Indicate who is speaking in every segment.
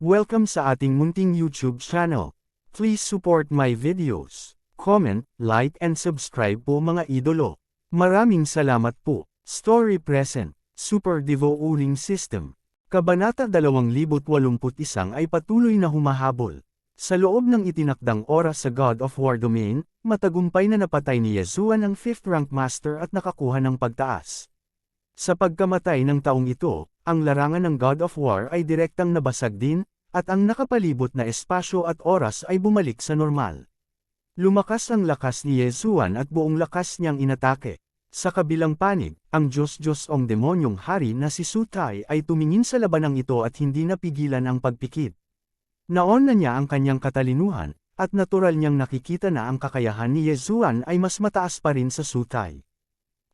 Speaker 1: Welcome sa ating munting YouTube channel. Please support my videos. Comment, like and subscribe po mga idolo. Maraming salamat po. Story Present, Super Devo Uling System. Kabanata 2081 ay patuloy na humahabol. Sa loob ng itinakdang oras sa God of War domain, matagumpay na napatay ni Yezuan ang 5th rank master at nakakuha ng pagtaas. Sa pagkamatay ng taong ito, ang larangan ng God of War ay direktang nabasag din, at ang nakapalibot na espasyo at oras ay bumalik sa normal. Lumakas ang lakas ni Yezuan at buong lakas niyang inatake. Sa kabilang panig, ang Diyos-Diyos-ong demonyong hari na si Sutai ay tumingin sa labanang ito at hindi napigilan ang pagpikit. Naon na niya ang kanyang katalinuhan, at natural niyang nakikita na ang kakayahan ni Yezuan ay mas mataas pa rin sa Sutai.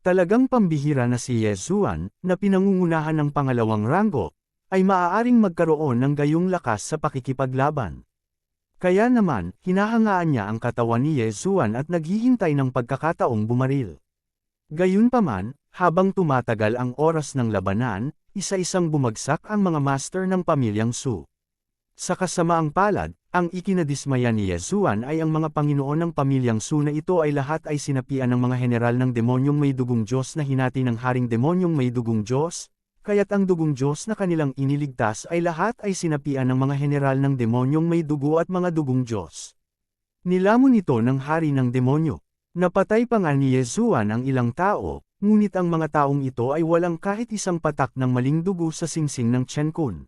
Speaker 1: Talagang pambihira na si Yezuan, na pinangungunahan ng pangalawang ranggo, ay maaaring magkaroon ng gayong lakas sa pakikipaglaban. Kaya naman, hinahangaan niya ang katawan ni Yezuan at naghihintay ng pagkakataong bumaril. Gayunpaman, habang tumatagal ang oras ng labanan, isa-isang bumagsak ang mga master ng pamilyang Su. Sa kasamaang palad, ang ikinadismaya ni Yezuan ay ang mga Panginoon ng pamilyang Su na ito ay lahat ay sinapian ng mga general ng demonyong may dugong Diyos na hinati ng haring demonyong may dugong Diyos, kaya't ang dugong Diyos na kanilang iniligtas ay lahat ay sinapian ng mga general ng demonyong may dugo at mga dugong Diyos. Nilamon ito ng hari ng demonyo. Napatay pa nga ni Yezuan ang ilang tao, ngunit ang mga taong ito ay walang kahit isang patak ng maling dugo sa singsing ng Chen Kun.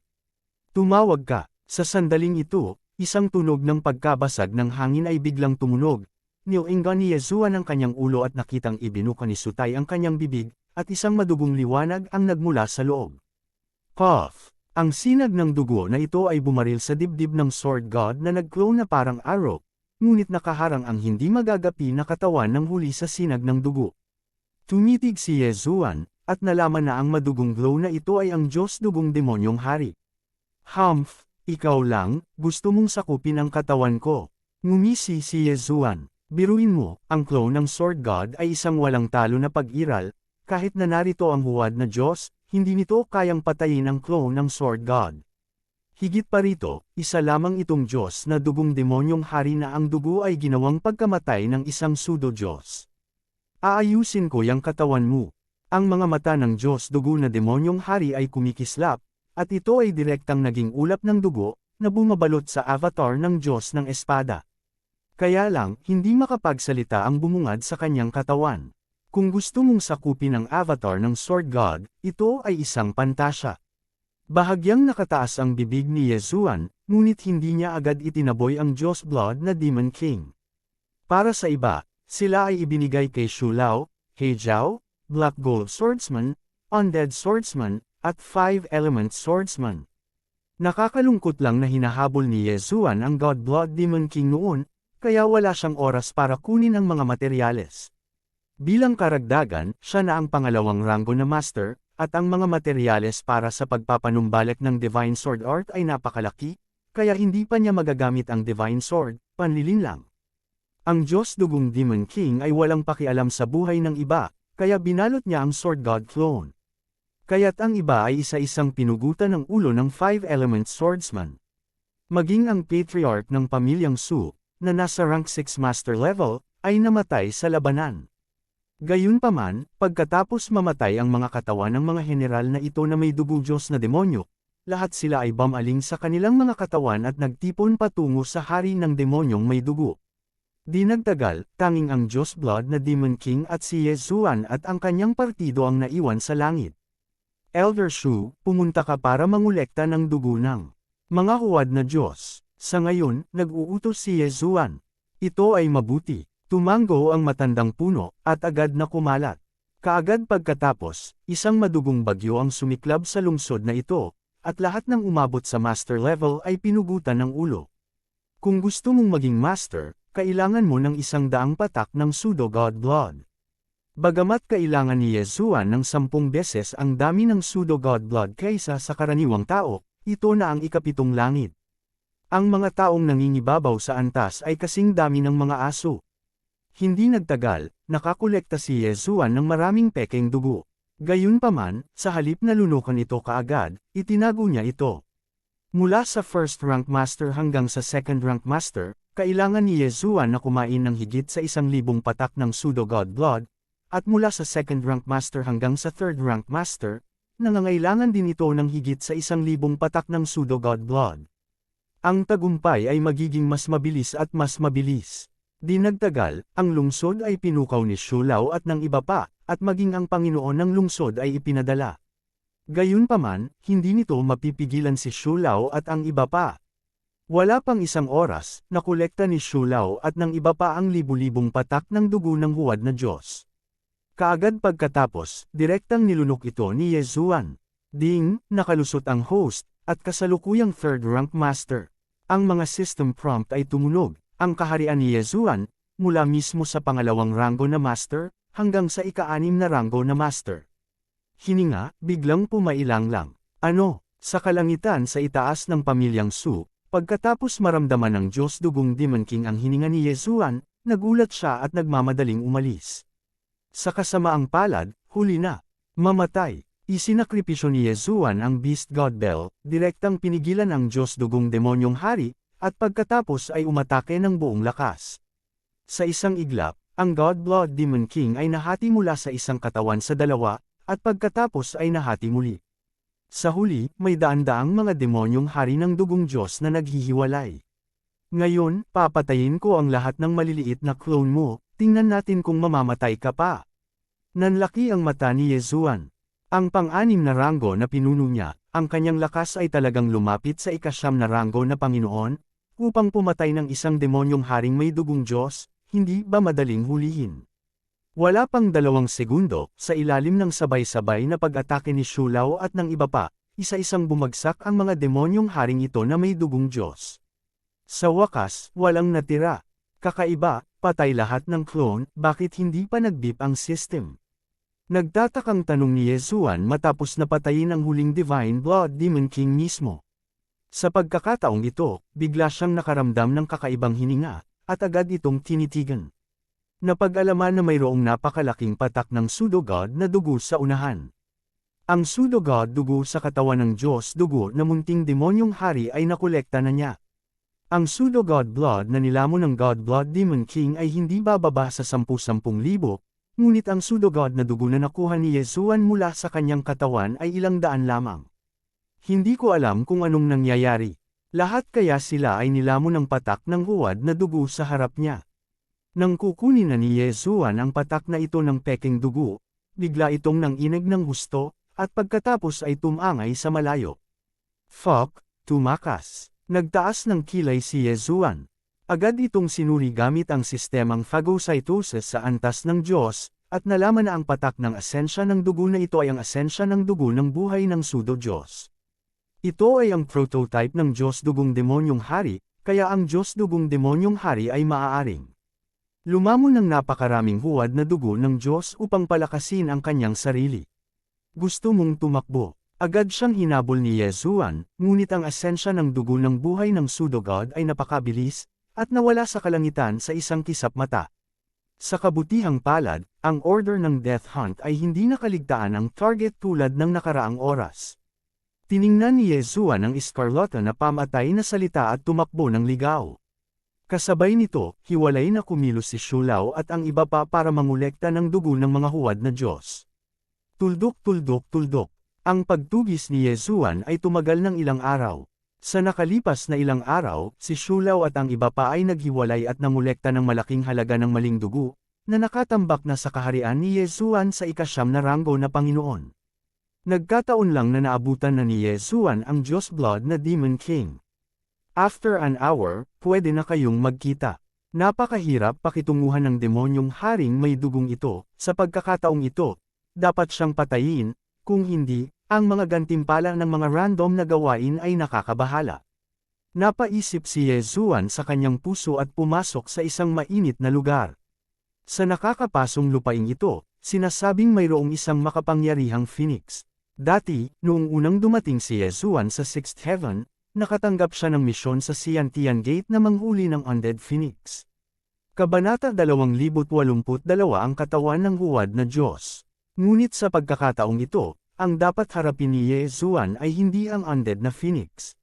Speaker 1: Tumawag ka. Sa sandaling ito, isang tunog ng pagkabasag ng hangin ay biglang tumunog. Niuinggan ni Yezuan ang kanyang ulo at nakitang ibinuka ni Sutai ang kanyang bibig, at isang madugong liwanag ang nagmula sa loob. Puff! Ang sinag ng dugo na ito ay bumaril sa dibdib ng Sword God na nag-glow na parang arrow, ngunit nakaharang ang hindi magagapi na katawan ng huli sa sinag ng dugo. Tumitig si Yezuan, at nalaman na ang madugong glow na ito ay ang Diyos dugong demonyong hari. Humph! Ikaw lang, gusto mong sakupin ang katawan ko. Ngumisi si Yezuan. Biruin mo, ang clone ng Sword God ay isang walang talo na pag-iral, kahit na narito ang huwad na Diyos, hindi nito kayang patayin ang clone ng Sword God. Higit pa rito, isa lamang itong Diyos na dugong demonyong hari na ang dugo ay ginawang pagkamatay ng isang pseudo-Diyos. Aayusin ko yang katawan mo. Ang mga mata ng Diyos dugo na demonyong hari ay kumikislap, at ito ay direktang naging ulap ng dugo, na bumabalot sa avatar ng Diyos ng Espada. Kaya lang, hindi makapagsalita ang bumungad sa kanyang katawan. Kung gusto mong sakupin ang avatar ng Sword God, ito ay isang pantasya. Bahagyang nakataas ang bibig ni Yezuan, ngunit hindi niya agad itinaboy ang Diyos Blood na Demon King. Para sa iba, sila ay ibinigay kay Shu Lao, He Zhao, Black Gold Swordsman, Undead Swordsman, at 5-Element Swordsman. Nakakalungkot lang na hinahabol ni Yezuan ang God Blood Demon King noon, kaya wala siyang oras para kunin ang mga materyales. Bilang karagdagan, siya na ang pangalawang ranggo na master, at ang mga materyales para sa pagpapanumbalik ng Divine Sword Art ay napakalaki, kaya hindi pa niya magagamit ang Divine Sword, panlilin lang. Ang Diyos dugong Demon King ay walang pakialam sa buhay ng iba, kaya binalot niya ang Sword God clone. Kaya't ang iba ay isa-isang pinugutan ng ulo ng 5-Element Swordsman. Maging ang patriarch ng pamilyang Su, na nasa rank 6 master level, ay namatay sa labanan. Gayunpaman, pagkatapos mamatay ang mga katawan ng mga general na ito na may dugo Diyos na demonyo, lahat sila ay bumaling sa kanilang mga katawan at nagtipon patungo sa hari ng demonyong may dugo. Di nagtagal, tanging ang Diyos Blood na Demon King at si Yezuan at ang kanyang partido ang naiwan sa langit. Elder Shu, pumunta ka para mangolekta ng dugo ng mga huwad na Diyos. Sa ngayon, nag-uutos si Yezuan. Ito ay mabuti. Tumango ang matandang puno, at agad na kumalat. Kaagad pagkatapos, isang madugong bagyo ang sumiklab sa lungsod na ito, at lahat ng umabot sa master level ay pinugutan ng ulo. Kung gusto mong maging master, kailangan mo ng 100 patak ng pseudo God Blood. Bagamat kailangan ni Yezuan ng 10 beses ang dami ng pseudo God Blood kaysa sa karaniwang tao, ito na ang ikapitong langit. Ang mga taong nangingibabaw sa antas ay kasing dami ng mga aso. Hindi nagtagal, nakakolekta si Yezuan ng maraming pekeng dugo. Gayunpaman, sa halip na lunukan ito kaagad, itinago niya ito. Mula sa first rank master hanggang sa second rank master, kailangan ni Yezuan na kumain ng higit sa 1,000 patak ng pseudo-god blood, at mula sa second rank master hanggang sa third rank master, nangangailangan din ito ng higit sa 1,000 patak ng pseudo-god blood. Ang tagumpay ay magiging mas mabilis at mas mabilis. Di nagtagal, ang lungsod ay pinukaw ni Shulao at ng iba pa, at maging ang Panginoon ng lungsod ay ipinadala. Gayunpaman, hindi nito mapipigilan si Shulao at ang iba pa. Wala pang isang oras, nakolekta ni Shulao at ng iba pa ang libu-libong patak ng dugo ng huwad na Diyos. Kaagad pagkatapos, direktang nilunok ito ni Yezuan. Ding, nakalusot ang host, at kasalukuyang third rank master. Ang mga system prompt ay tumunog, ang kaharian ni Yezuan, mula mismo sa pangalawang ranggo na master, hanggang sa ika-6 na ranggo na master. Hininga, biglang pumailang lang. Ano, sa kalangitan sa itaas ng pamilyang Su, pagkatapos maramdaman ng Diyos Dugong Demon King ang hininga ni Yezuan, nagulat siya at nagmamadaling umalis. Sa kasamaang palad, huli na. Mamatay. Isinakripisyo ni Yezuan ang Beast God Bell, direktang pinigilan ang Diyos Dugong Demonyong Hari, at pagkatapos ay umatake ng buong lakas. Sa isang iglap, ang God Blood Demon King ay nahati mula sa isang katawan sa dalawa, at pagkatapos ay nahati muli. Sa huli, may daan-daang mga demonyong hari ng dugong Diyos na naghihiwalay. Ngayon, papatayin ko ang lahat ng maliliit na clone mo, tingnan natin kung mamamatay ka pa. Nanlaki ang mata ni Yezuan. Ang pang-anim na ranggo na pinuno niya, ang kanyang lakas ay talagang lumapit sa ika-9 na ranggo na Panginoon, upang pumatay ng isang demonyong haring may dugong Diyos, hindi ba madaling hulihin? Wala pang 2 segundo, sa ilalim ng sabay-sabay na pag-atake ni Shulao at ng iba pa, isa-isang bumagsak ang mga demonyong haring ito na may dugong Diyos. Sa wakas, walang natira. Kakaiba, patay lahat ng clone, bakit hindi pa nag-beep ang system? Nagtatakang tanong ni Yezuan matapos napatayin ang huling Divine Blood Demon King mismo. Sa pagkakataong ito, bigla siyang nakaramdam ng kakaibang hininga, at agad itong tinitigan. Napag-alaman na mayroong napakalaking patak ng pseudo-god na dugo sa unahan. Ang pseudo-god dugo sa katawan ng Diyos dugo na munting demonyong hari ay nakolekta na niya. Ang pseudo-god blood na nilamon ng God Blood Demon King ay hindi bababa sa 10,000, ngunit ang pseudo-god na dugo na nakuha ni Yezuan mula sa kanyang katawan ay ilang daan lamang. Hindi ko alam kung anong nangyayari. Lahat kaya sila ay nilamon ng patak ng huwad na dugo sa harap niya. Nang kukunin na ni Yezuan ang patak na ito ng peking dugo, bigla itong nanginig ng husto, at pagkatapos ay tumangay sa malayo. Fuck, tumakas. Nagtaas ng kilay si Yezuan. Agad itong sinuri gamit ang sistemang phagocytosis sa antas ng Diyos, at nalaman na ang patak ng asensya ng dugo na ito ay ang asensya ng dugo ng buhay ng pseudo-Diyos. Ito ay ang prototype ng Diyos Dugong Demonyong Hari, kaya ang Diyos Dugong Demonyong Hari ay maaaring lumamon ng napakaraming huwad na dugo ng Diyos upang palakasin ang kanyang sarili. Gusto mong tumakbo? Agad siyang hinabol ni Yezuan, ngunit ang asensya ng dugo ng buhay ng pseudo-god ay napakabilis, at nawala sa kalangitan sa isang kisap mata. Sa kabutihang palad, ang order ng Death Hunt ay hindi nakaligtaan ang target tulad ng nakaraang oras. Tiningnan ni Yezuan ang Escarlata na pamatay na salita at tumakbo ng ligaw. Kasabay nito, hiwalay na kumilos si Shulao at ang iba pa para mangolekta ng dugo ng mga huwad na Diyos. Tuldok, tuldok, tuldok. Ang pagtugis ni Yezuan ay tumagal ng ilang araw. Sa nakalipas na ilang araw, si Shulao at ang iba pa ay naghiwalay at nangolekta ng malaking halaga ng maling dugo, na nakatambak na sa kaharian ni Yezuan sa ika-9 na ranggo na Panginoon. Nagkataon lang na naabutan na ni Yezuan ang Diyos Blood na Demon King. After an hour, pwede na kayong magkita. Napakahirap pakitunguhan ng demonyong haring may dugong ito, sa pagkakataong ito, dapat siyang patayin, kung hindi, ang mga gantimpala ng mga random na gawain ay nakakabahala. Napaisip si Yezuan sa kanyang puso at pumasok sa isang mainit na lugar. Sa nakakapasong lupaing ito, sinasabing mayroong isang makapangyarihang phoenix. Dati, noong unang dumating si Yezuan sa 6th Heaven, nakatanggap siya ng misyon sa Xiantian Gate na manghuli ng Undead Phoenix. Kabanata 2082 ang katawan ng huwad na Diyos. Ngunit sa pagkakataong ito, ang dapat harapin ni Yezuan ay hindi ang undead na phoenix.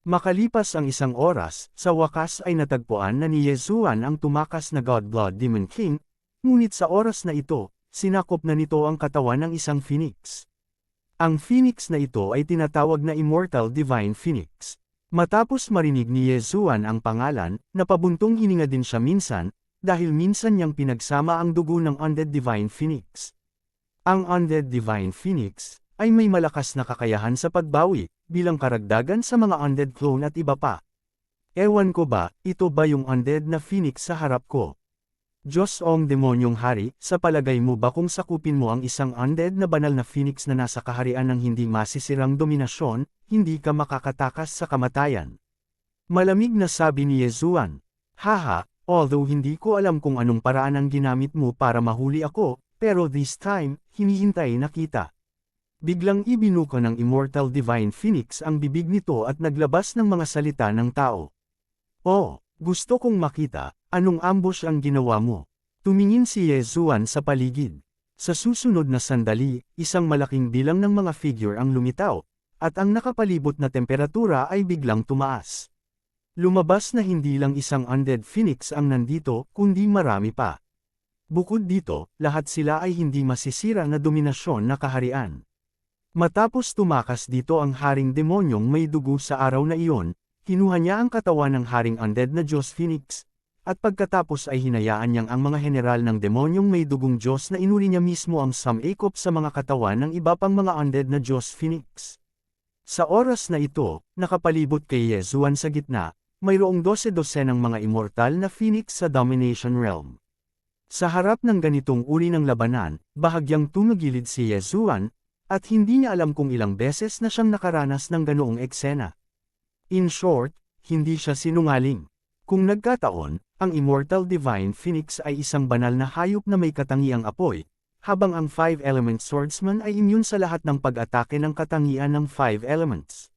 Speaker 1: Makalipas ang isang oras, sa wakas ay natagpuan na ni Yezuan ang tumakas na God-Blood Demon King, ngunit sa oras na ito, sinakop na nito ang katawan ng isang phoenix. Ang phoenix na ito ay tinatawag na Immortal Divine Phoenix. Matapos marinig ni Yezuan ang pangalan, napabuntong hininga din siya minsan, dahil minsan niyang pinagsama ang dugo ng Undead Divine Phoenix. Ang Undead Divine Phoenix ay may malakas na kakayahan sa pagbawi, bilang karagdagan sa mga undead clone at iba pa. Ewan ko ba, ito ba yung undead na phoenix sa harap ko? Diyos ong demonyong hari, sa palagay mo ba kung sakupin mo ang isang undead na banal na phoenix na nasa kaharian ng hindi masisirang dominasyon, hindi ka makakatakas sa kamatayan? Malamig na sabi ni Yezuan. Haha, although hindi ko alam kung anong paraan ang ginamit mo para mahuli ako, pero this time, hinihintay na kita. Biglang ibinuka ng Immortal Divine Phoenix ang bibig nito at naglabas ng mga salita ng tao. Oh, gusto kong makita, anong ambush ang ginawa mo? Tumingin si Yezuan sa paligid. Sa susunod na sandali, isang malaking bilang ng mga figure ang lumitaw, at ang nakapalibot na temperatura ay biglang tumaas. Lumabas na hindi lang isang undead phoenix ang nandito, kundi marami pa. Bukod dito, lahat sila ay hindi masisira na dominasyon na kaharian. Matapos tumakas dito ang haring demonyong may dugo sa araw na iyon, kinuha niya ang katawan ng haring undead na Diyos Phoenix, at pagkatapos ay hinayaan niyang ang mga general ng demonyong may dugong Diyos na inuri niya mismo ang sumikop sa mga katawan ng iba pang mga undead na Diyos Phoenix. Sa oras na ito, nakapalibot kay Yezuan sa gitna, mayroong 12 ng mga immortal na Phoenix sa Domination Realm. Sa harap ng ganitong uri ng labanan, bahagyang tumagilid si Yezuan, at hindi niya alam kung ilang beses na siyang nakaranas ng ganoong eksena. In short, hindi siya sinungaling. Kung nagkataon, ang Immortal Divine Phoenix ay isang banal na hayop na may katangiang apoy, habang ang 5-element swordsman ay immune sa lahat ng pag-atake ng katangian ng 5 elements.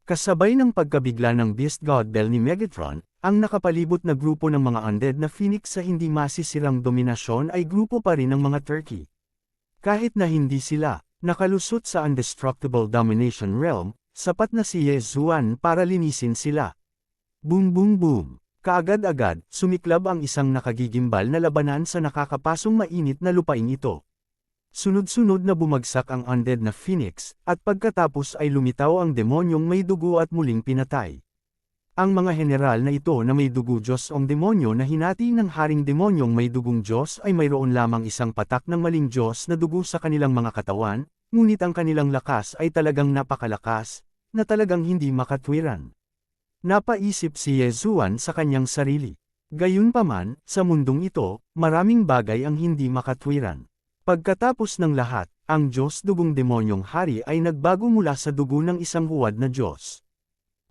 Speaker 1: Kasabay ng pagkabigla ng Beast God Bell ni Megatron, ang nakapalibot na grupo ng mga undead na Phoenix sa hindi masisirang dominasyon ay grupo pa rin ng mga turkey. Kahit na hindi sila nakalusot sa Indestructible Domination Realm, sapat na si Yezuan para linisin sila. Boom boom boom. Kaagad-agad, sumiklab ang isang nakagigimbal na labanan sa nakakapasong mainit na lupain ito. Sunod-sunod na bumagsak ang undead na Phoenix, at pagkatapos ay lumitaw ang demonyong may dugo at muling pinatay. Ang mga general na ito na may dugo Diyos ong demonyo na hinati ng haring demonyong may dugong Diyos ay mayroon lamang isang patak ng maling Diyos na dugo sa kanilang mga katawan, ngunit ang kanilang lakas ay talagang napakalakas, na talagang hindi makatwiran. Napaisip si Yezuan sa kanyang sarili. Gayunpaman, sa mundong ito, maraming bagay ang hindi makatwiran. Pagkatapos ng lahat, ang Diyos dugong demonyong hari ay nagbago mula sa dugo ng isang huwad na Diyos.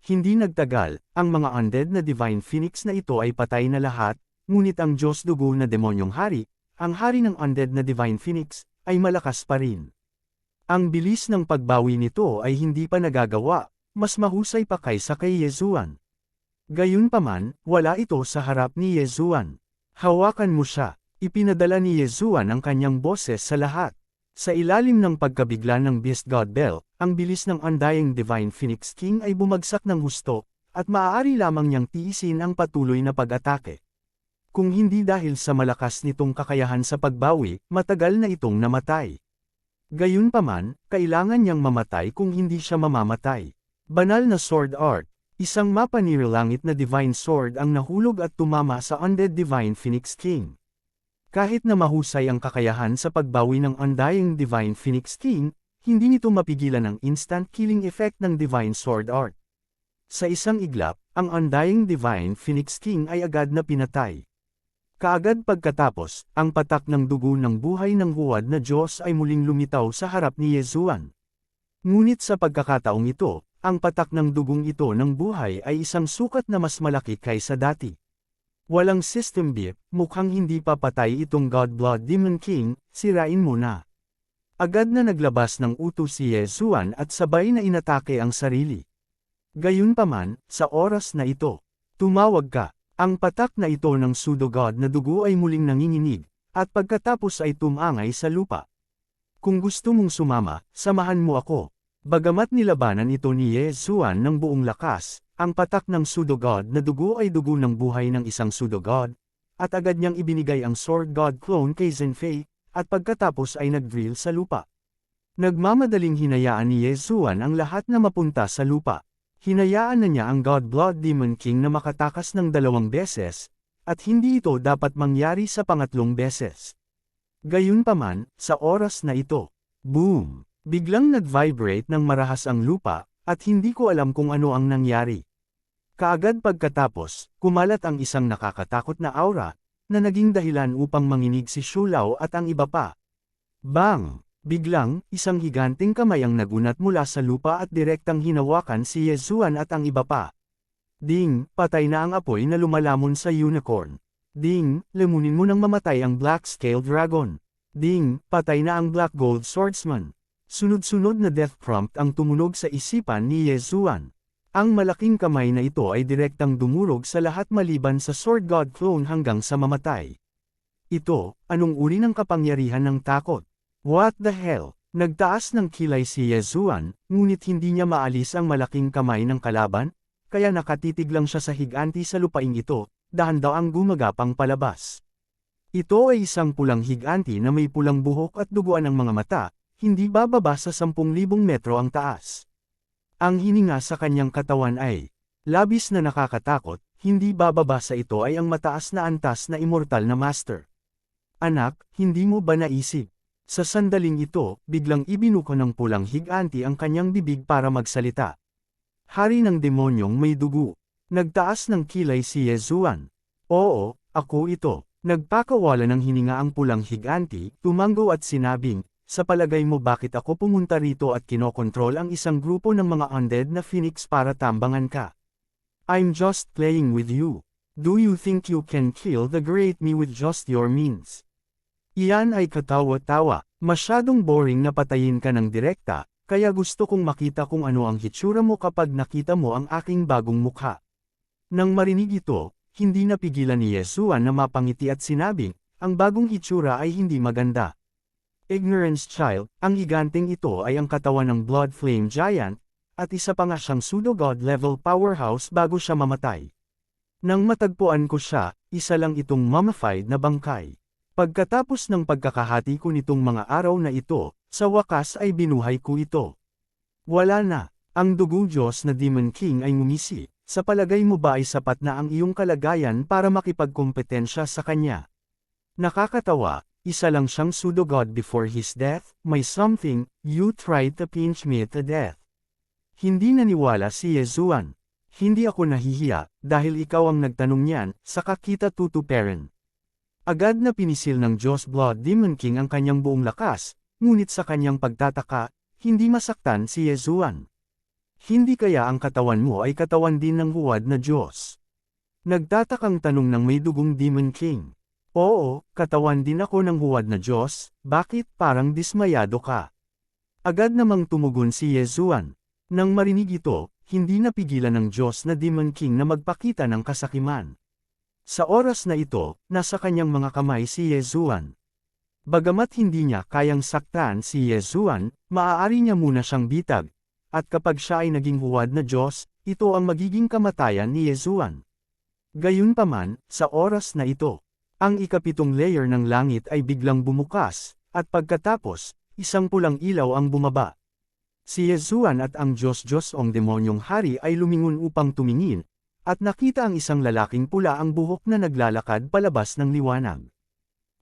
Speaker 1: Hindi nagtagal, ang mga undead na Divine Phoenix na ito ay patay na lahat, ngunit ang Diyos dugo na demonyong hari, ang hari ng undead na Divine Phoenix, ay malakas pa rin. Ang bilis ng pagbawi nito ay hindi pa nagagawa, mas mahusay pa kaysa kay Yezuan. Gayunpaman, wala ito sa harap ni Yezuan. Hawakan mo siya. Ipinadala ni Yezuan ang kanyang boses sa lahat. Sa ilalim ng pagkabigla ng Beast God Bell, ang bilis ng Undying Divine Phoenix King ay bumagsak ng husto, at maaari lamang niyang tiisin ang patuloy na pag-atake. Kung hindi dahil sa malakas nitong kakayahan sa pagbawi, matagal na itong namatay. Gayunpaman, kailangan niyang mamatay kung hindi siya mamamatay. Banal na sword art. Isang mapanirlangit na divine sword ang nahulog at tumama sa Undead Divine Phoenix King. Kahit na mahusay ang kakayahan sa pagbawi ng Undying Divine Phoenix King, hindi nito mapigilan ang instant killing effect ng Divine Sword Art. Sa isang iglap, ang Undying Divine Phoenix King ay agad na pinatay. Kaagad pagkatapos, ang patak ng dugo ng buhay ng huwad na Diyos ay muling lumitaw sa harap ni Yezuan. Ngunit sa pagkakataong ito, ang patak ng dugong ito ng buhay ay isang sukat na mas malaki kaysa dati. Walang system beep, mukhang hindi pa patay itong God-Blood Demon King, sirain mo na. Agad na naglabas ng utos si Yezuan at sabay na inatake ang sarili. Gayunpaman, sa oras na ito, tumawag ka. Ang patak na ito ng pseudo-god na dugo ay muling nanginginig, at pagkatapos ay tumangay sa lupa. Kung gusto mong sumama, samahan mo ako. Bagamat nilabanan ito ni Yezuan ng buong lakas, ang patak ng pseudo-god na dugo ay dugo ng buhay ng isang pseudo-god, at agad niyang ibinigay ang sword god clone kay Zenfei, at pagkatapos ay nag-drill sa lupa. Nagmamadaling hinayaan ni Yezuan ang lahat na mapunta sa lupa. Hinayaan na niya ang God Blood Demon King na makatakas ng 2 beses, at hindi ito dapat mangyari sa pangatlong beses. Gayunpaman, sa oras na ito, boom! Biglang nag-vibrate ng marahas ang lupa, at hindi ko alam kung ano ang nangyari. Kaagad pagkatapos, kumalat ang isang nakakatakot na aura, na naging dahilan upang manginig si Shulao at ang iba pa. Bang! Biglang, isang higanting kamay ang nagunat mula sa lupa at direktang hinawakan si Yezuan at ang iba pa. Ding! Patay na ang apoy na lumalamon sa unicorn. Ding! Lemunin mo nang mamatay ang Black Scale Dragon. Ding! Patay na ang Black Gold Swordsman. Sunod-sunod na death prompt ang tumunog sa isipan ni Yezuan. Ang malaking kamay na ito ay direktang dumurog sa lahat maliban sa Sword God clone hanggang sa mamatay. Ito, anong uri ng kapangyarihan ng takot? What the hell? Nagtaas ng kilay si Yezuan, ngunit hindi niya maalis ang malaking kamay ng kalaban, kaya nakatitig lang siya sa higanti sa lupaing ito, dahan-daang gumagapang palabas. Ito ay isang pulang higanti na may pulang buhok at duguan ng mga mata, hindi bababa sa 10,000 metro ang taas. Ang hininga sa kanyang katawan ay labis na nakakatakot, hindi bababa sa ito ay ang mataas na antas na immortal na master. Anak, hindi mo ba naisip? Sa sandaling ito, biglang ibinuko ng pulang higanti ang kanyang bibig para magsalita. Hari ng demonyong may dugo. Nagtaas ng kilay si Yezuan. Oo, ako ito. Nagpakawala ng hininga ang pulang higanti, tumango at sinabing, sa palagay mo bakit ako pumunta rito at kinokontrol ang isang grupo ng mga undead na phoenix para tambangan ka? I'm just playing with you. Do you think you can kill the great me with just your means? Iyan ay katawa-tawa, masyadong boring na patayin ka ng direkta, kaya gusto kong makita kung ano ang hitsura mo kapag nakita mo ang aking bagong mukha. Nang marinig ito, hindi napigilan ni Yezuan na mapangiti at sinabing, ang bagong hitsura ay hindi maganda. Ignorance child, ang higanting ito ay ang katawan ng Blood Flame Giant, at isa pa nga siyang pseudo-god level powerhouse bago siya mamatay. Nang matagpuan ko siya, isa lang itong mummified na bangkay. Pagkatapos ng pagkakahati ko nitong mga araw na ito, sa wakas ay binuhay ko ito. Wala na, ang dugong Diyos na Demon King ay ngumisi, sa palagay mo ba ay sapat na ang iyong kalagayan para makipagkompetensya sa kanya? Nakakatawa. Isa lang siyang pseudo-god before his death, may something, you tried to pinch me to death. Hindi naniwala si Yezuan. Hindi ako nahihiya, dahil ikaw ang nagtanong niyan, saka kita tutuperan. Agad na pinisil ng Diyos Blood Demon King ang kanyang buong lakas, ngunit sa kanyang pagtataka, hindi masaktan si Yezuan. Hindi kaya ang katawan mo ay katawan din ng huwad na Diyos? Nagtatakang tanong ng may dugong Demon King. Oo, katawan din ako ng huwad na Diyos, bakit parang dismayado ka? Agad namang tumugon si Yezuan. Nang marinig ito, hindi napigilan ng Diyos na Demon King na magpakita ng kasakiman. Sa oras na ito, nasa kanyang mga kamay si Yezuan. Bagamat hindi niya kayang saktan si Yezuan, maaari niya muna siyang bitag, at kapag siya ay naging huwad na Diyos, ito ang magiging kamatayan ni Yezuan. Gayunpaman, sa oras na ito, ang ikapitong layer ng langit ay biglang bumukas, at pagkatapos, isang pulang ilaw ang bumaba. Si Yezuan at ang Diyos-Diyos-ong demonyong hari ay lumingon upang tumingin, at nakita ang isang lalaking pula ang buhok na naglalakad palabas ng liwanag.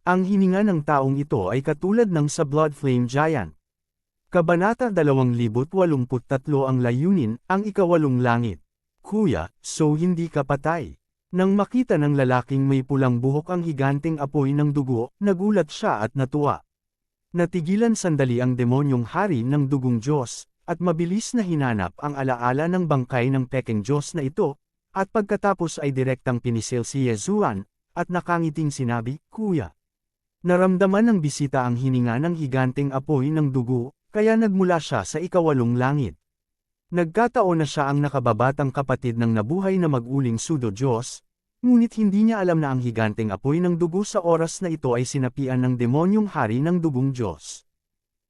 Speaker 1: Ang hininga ng taong ito ay katulad ng sa Blood Flame Giant. Kabanata 2083 ang layunin, ang ikawalong langit. Kuya, so hindi ka patay. Nang makita ng lalaking may pulang buhok ang higanting apoy ng dugo, nagulat siya at natuwa. Natigilan sandali ang demonyong hari ng dugong Diyos, at mabilis na hinanap ang alaala ng bangkay ng pekeng Diyos na ito, at pagkatapos ay direktang pinisil si Yezuan, at nakangiting sinabi, Kuya. Naramdaman ng bisita ang hininga ng higanting apoy ng dugo, kaya nagmula siya sa ikawalong langit. Nagkataon na siya ang nakababatang kapatid ng nabuhay na mag-uling pseudo-Diyos, ngunit hindi niya alam na ang higanting apoy ng dugo sa oras na ito ay sinapian ng demonyong hari ng dugong Diyos.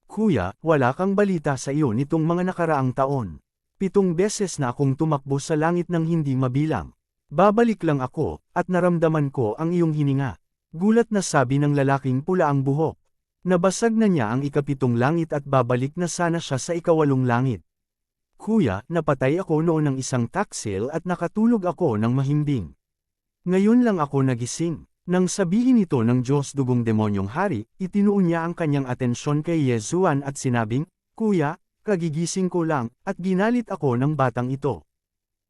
Speaker 1: Kuya, wala kang balita sa iyo nitong mga nakaraang taon. 7 beses na akong tumakbo sa langit ng hindi mabilang. Babalik lang ako, at naramdaman ko ang iyong hininga. Gulat na sabi ng lalaking pula ang buhok. Nabasag na niya ang ika-7 langit at babalik na sana siya sa ika-8 langit. Kuya, napatay ako noon ng isang taksil at nakatulog ako ng mahimbing. Ngayon lang ako nagising. Nang sabihin ito ng Diyos dugong demonyong hari, itinuon niya ang kanyang atensyon kay Yesuan at sinabing, Kuya, kagigising ko lang, at ginalit ako ng batang ito.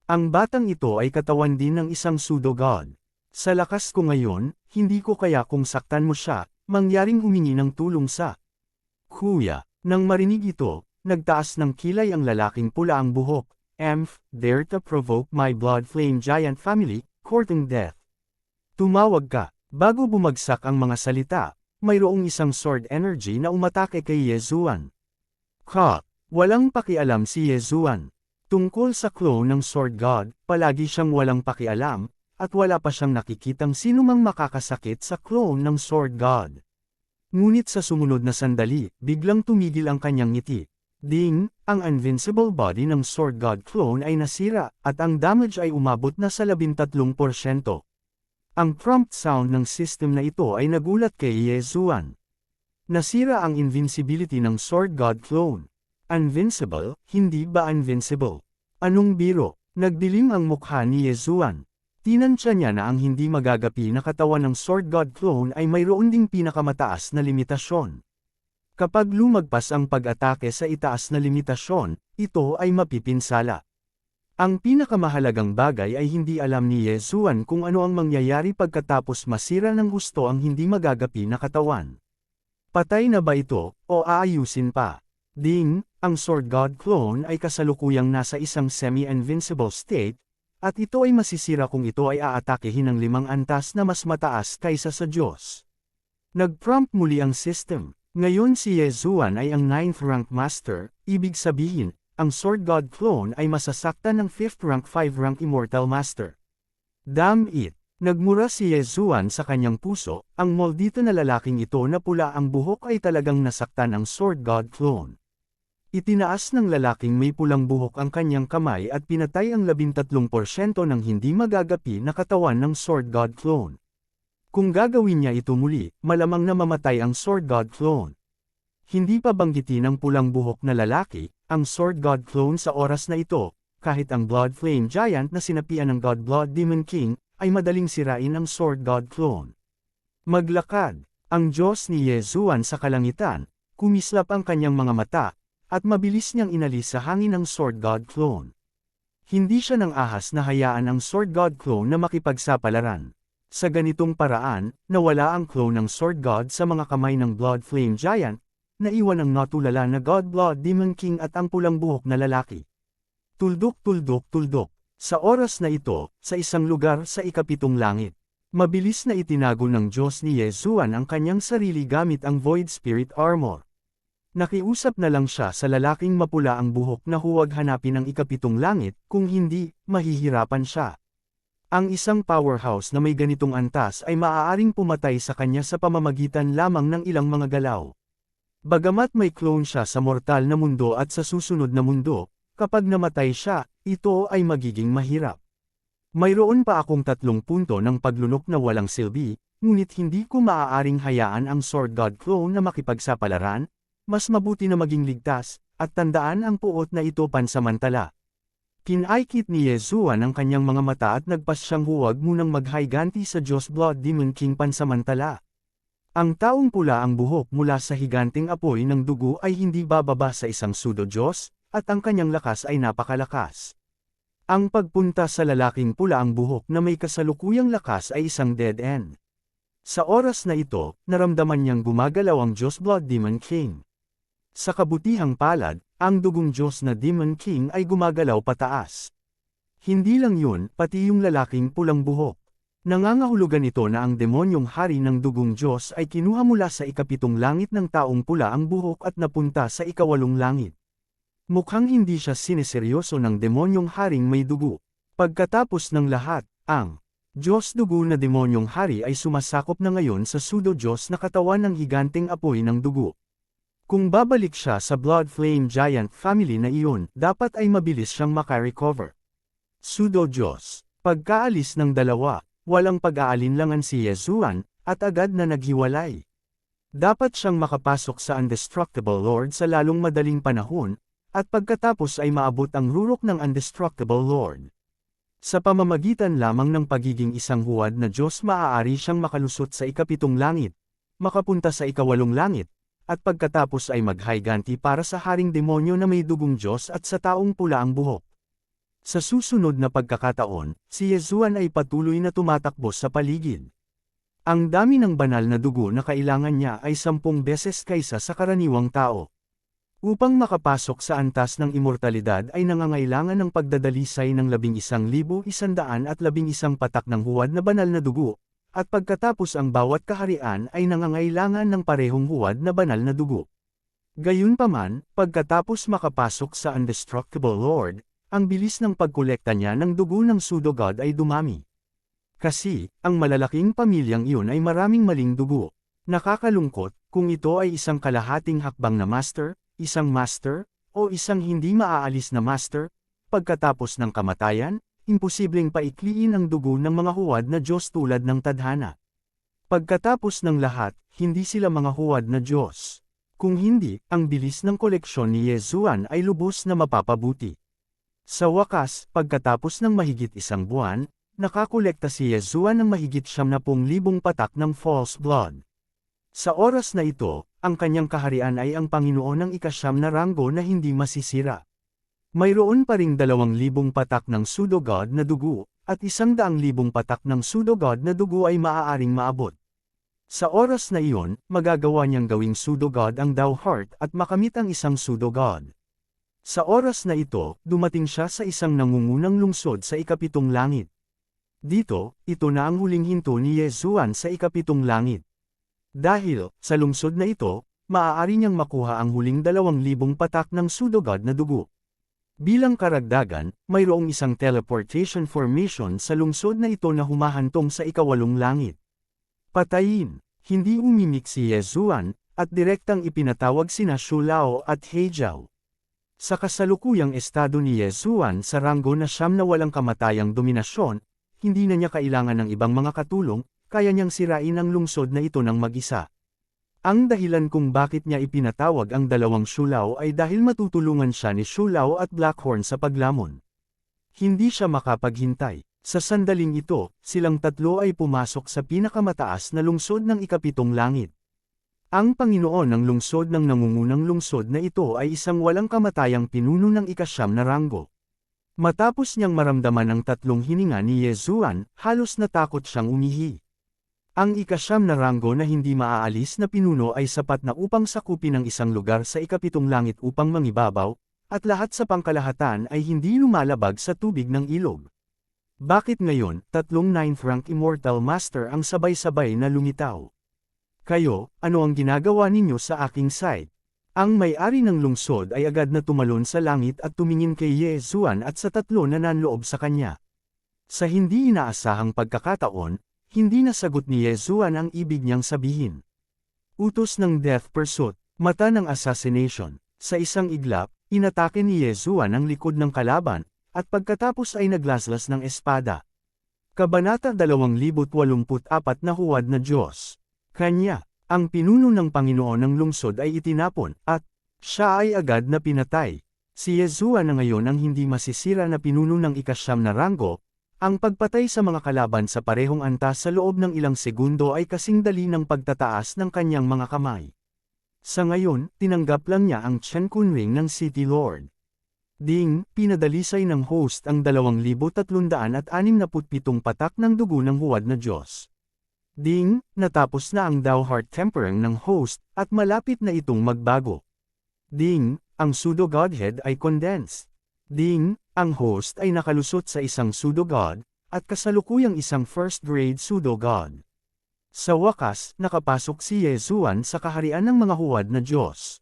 Speaker 1: Ang batang ito ay katawan din ng isang pseudo-god. Sa lakas ko ngayon, hindi ko kaya kung saktan mo siya, mangyaring humingi ng tulong sa Kuya. Nang marinig ito, nagtaas ng kilay ang lalaking pula ang buhok, dare to provoke my blood flame giant family, courting death. Tumawag ka. Bago bumagsak ang mga salita, mayroong isang sword energy na umatake kay Yesuan. Walang pakialam si Yesuan. Tungkol sa clone ng Sword God, palagi siyang walang pakialam, at wala pa siyang nakikitang sinumang makakasakit sa clone ng Sword God. Ngunit sa sumunod na sandali, biglang tumigil ang kanyang ngiti. Ding, ang invincible body ng Sword God clone ay nasira, at ang damage ay umabot na sa 13%. Ang prompt sound ng system na ito ay nagulat kay Yesuan. Nasira ang invincibility ng Sword God clone. Invincible, hindi ba invincible? Anong biro? Nagdilim ang mukha ni Yesuan. Tinansya niya na ang hindi magagapi na katawan ng Sword God clone ay mayroon ding pinakamataas na limitasyon. Kapag lumagpas ang pag-atake sa itaas na limitasyon, ito ay mapipinsala. Ang pinakamahalagang bagay ay hindi alam ni Yesuan kung ano ang mangyayari pagkatapos masira ng husto ang hindi magagapi na katawan. Patay na ba ito, o aayusin pa? Ding, ang Sword God clone ay kasalukuyang nasa isang semi-invincible state, at ito ay masisira kung ito ay aatakehin ng 5 antas na mas mataas kaysa sa Diyos. Nag-prompt muli ang system. Ngayon si Yesuan ay ang 9th rank master, ibig sabihin, ang Sword God clone ay masasaktan ng 5th rank 5 rank immortal master. Damn it! Nagmura si Yesuan sa kanyang puso, ang maldito na lalaking ito na pula ang buhok ay talagang nasaktan ang Sword God clone. Itinaas ng lalaking may pulang buhok ang kanyang kamay at pinatay ang 13% ng hindi magagapi na katawan ng Sword God clone. Kung gagawin niya ito muli, malamang na mamatay ang Sword God clone. Hindi pa banggitin ng pulang buhok na lalaki, ang Sword God clone sa oras na ito, kahit ang Blood Flame Giant na sinapian ng God Blood Demon King, ay madaling sirain ang Sword God clone. Maglakad, ang Diyos ni Yesuan sa kalangitan, kumislap ang kanyang mga mata, at mabilis niyang inalis sa hangin ang Sword God clone. Hindi siya nang ahas na hayaan ang Sword God clone na makipagsapalaran. Sa ganitong paraan, nawala ang clone ng Sword God sa mga kamay ng Blood Flame Giant, naiwan ang natulala na God Blood Demon King at ang pulang buhok na lalaki. Tuldok. Sa oras na ito, sa isang lugar sa ika-7 langit, mabilis na itinago ng Diyos ni Yesuan ang kanyang sarili gamit ang Void Spirit Armor. Nakiusap na lang siya sa lalaking mapula ang buhok na huwag hanapin ang ika-7 langit, kung hindi, mahihirapan siya. Ang isang powerhouse na may ganitong antas ay maaaring pumatay sa kanya sa pamamagitan lamang ng ilang mga galaw. Bagamat may clone siya sa mortal na mundo at sa susunod na mundo, kapag namatay siya, ito ay magiging mahirap. Mayroon pa akong 3 punto ng paglunok na walang silbi, ngunit hindi ko maaaring hayaan ang Sword God clone na makipagsapalaran. Mas mabuti na maging ligtas, at tandaan ang puot na ito pansamantala. Kinaikit ni Yesuan ang kanyang mga mata at nagpas siyang huwag munang maghayganti sa Diyos Blood Demon King pansamantala. Ang taong pula ang buhok mula sa higanting apoy ng dugo ay hindi bababa sa isang pseudo-Diyos, at ang kanyang lakas ay napakalakas. Ang pagpunta sa lalaking pula ang buhok na may kasalukuyang lakas ay isang dead end. Sa oras na ito, naramdaman niyang gumagalaw ang Diyos Blood Demon King. Sa kabutihang palad, ang dugong Diyos na Demon King ay gumagalaw pataas. Hindi lang yun, pati yung lalaking pulang buhok. Nangangahulugan ito na ang demonyong hari ng dugong Diyos ay kinuha mula sa ika-7 langit ng taong pula ang buhok at napunta sa ika-8 langit. Mukhang hindi siya sineseryoso ng demonyong haring may dugo. Pagkatapos ng lahat, ang Diyos dugo na demonyong hari ay sumasakop na ngayon sa pseudo-Diyos na katawan ng higanteng apoy ng dugo. Kung babalik siya sa Blood Flame Giant family na iyon, dapat ay mabilis siyang makarecover. Pseudo-Diyos. Pagkaalis ng dalawa, walang pag-aalinlangan si Yezuan, at agad na naghiwalay. Dapat siyang makapasok sa Undestructible Lord sa lalong madaling panahon, at pagkatapos ay maabot ang rurok ng Undestructible Lord. Sa pamamagitan lamang ng pagiging isang huwad na Diyos maaari siyang makalusot sa ikapitong langit, makapunta sa ikawalong langit, at pagkatapos ay maghiganti para sa haring demonyo na may dugong Diyos at sa taong pula ang buhok. Sa susunod na pagkakataon, si Yezuan ay patuloy na tumatakbo sa paligid. Ang dami ng banal na dugo na kailangan niya ay 10 beses kaysa sa karaniwang tao. Upang makapasok sa antas ng immortalidad ay nangangailangan ng pagdadalisay ng 11,111 patak ng huwad na banal na dugo, at pagkatapos ang bawat kaharian ay nangangailangan ng parehong huwad na banal na dugo. Gayunpaman, pagkatapos makapasok sa Undestructible Lord, ang bilis ng pagkolekta niya ng dugo ng pseudo-god ay dumami. Kasi, ang malalaking pamilyang iyon ay maraming maling dugo. Nakakalungkot, kung ito ay isang kalahating hakbang na master, isang master, o isang hindi maaalis na master, pagkatapos ng kamatayan, imposibleng paikliin ang dugo ng mga huwad na Diyos tulad ng tadhana. Pagkatapos ng lahat, hindi sila mga huwad na Diyos. Kung hindi, ang bilis ng koleksyon ni Yezuan ay lubos na mapapabuti. Sa wakas, pagkatapos ng mahigit isang buwan, nakakolekta si Yezuan ng mahigit 70,000 patak ng false blood. Sa oras na ito, ang kanyang kaharian ay ang Panginoon ng ika-9 na ranggo na hindi masisira. Mayroon pa ring 2,000 patak ng pseudo-god na dugo, at 100,000 patak ng pseudo-god na dugo ay maaaring maabot. Sa oras na iyon, magagawa niyang gawing pseudo-god ang Thou Heart at makamit ang isang pseudo-god. Sa oras na ito, dumating siya sa isang nangungunang lungsod sa ikapitong langit. Dito, ito na ang huling hinto ni Yezuan sa ikapitong langit. Dahil, sa lungsod na ito, maaari niyang makuha ang huling 2,000 patak ng pseudo-god na dugo. Bilang karagdagan, mayroong isang teleportation formation sa lungsod na ito na humahantong sa ikawalong langit. Patayin, hindi umimik si Yezuan, at direktang ipinatawag sina Shulao at Heijiao. Sa kasalukuyang estado ni Yezuan sa ranggo na 9 na walang kamatayang dominasyon, hindi na niya kailangan ng ibang mga katulong, kaya niyang sirain ang lungsod na ito ng mag-isa. Ang dahilan kung bakit niya ipinatawag ang dalawang Shulao ay dahil matutulungan siya ni Shulao at Blackhorn sa paglamon. Hindi siya makapaghintay. Sa sandaling ito, silang tatlo ay pumasok sa pinakamataas na lungsod ng ikapitong langit. Ang Panginoon ng lungsod ng nangungunang lungsod na ito ay isang walang kamatayang pinuno ng ika-9 na ranggo. Matapos niyang maramdaman ang tatlong hininga ni Yezuan, halos natakot siyang umihi. Ang ika-9 na ranggo na hindi maaalis na pinuno ay sapat na upang sakupin ang isang lugar sa ikapitong langit upang mangibabaw, at lahat sa pangkalahatan ay hindi lumalabag sa tubig ng ilog. Bakit ngayon, 3 9th rank Immortal Master ang sabay-sabay na lumitaw? Kayo, ano ang ginagawa ninyo sa aking side? Ang may-ari ng lungsod ay agad na tumalon sa langit at tumingin kay Yezuan at sa tatlo na nanloob sa kanya. Sa hindi inaasahang pagkakataon, hindi nasagot ni Yezuan ang ibig niyang sabihin. Utos ng Death Pursuit, mata ng assassination. Sa isang iglap, inatake ni Yezuan ang likod ng kalaban, at pagkatapos ay naglaslas ng espada. Kabanata 2084 na huwad na Diyos. Kanya, ang pinuno ng Panginoon ng lungsod ay itinapon, at siya ay agad na pinatay. Si Yezuan na ngayon ang hindi masisira na pinuno ng ika-9 na ranggo. Ang pagpatay sa mga kalaban sa parehong antas sa loob ng ilang segundo ay kasing dali ng pagtataas ng kanyang mga kamay. Sa ngayon, tinanggap lang niya ang Chen Kunring ng City Lord. Ding, pinadalisay ng host ang 2,367 patak ng dugo ng huwad na Diyos. Ding, natapos na ang Thou Heart Tempering ng host, at malapit na itong magbago. Ding, ang pseudo-godhead ay condensed. Ding, ang host ay nakalusot sa isang pseudo-god, at kasalukuyang isang first-grade pseudo-god. Sa wakas, nakapasok si Yezuan sa kaharian ng mga huwad na Diyos.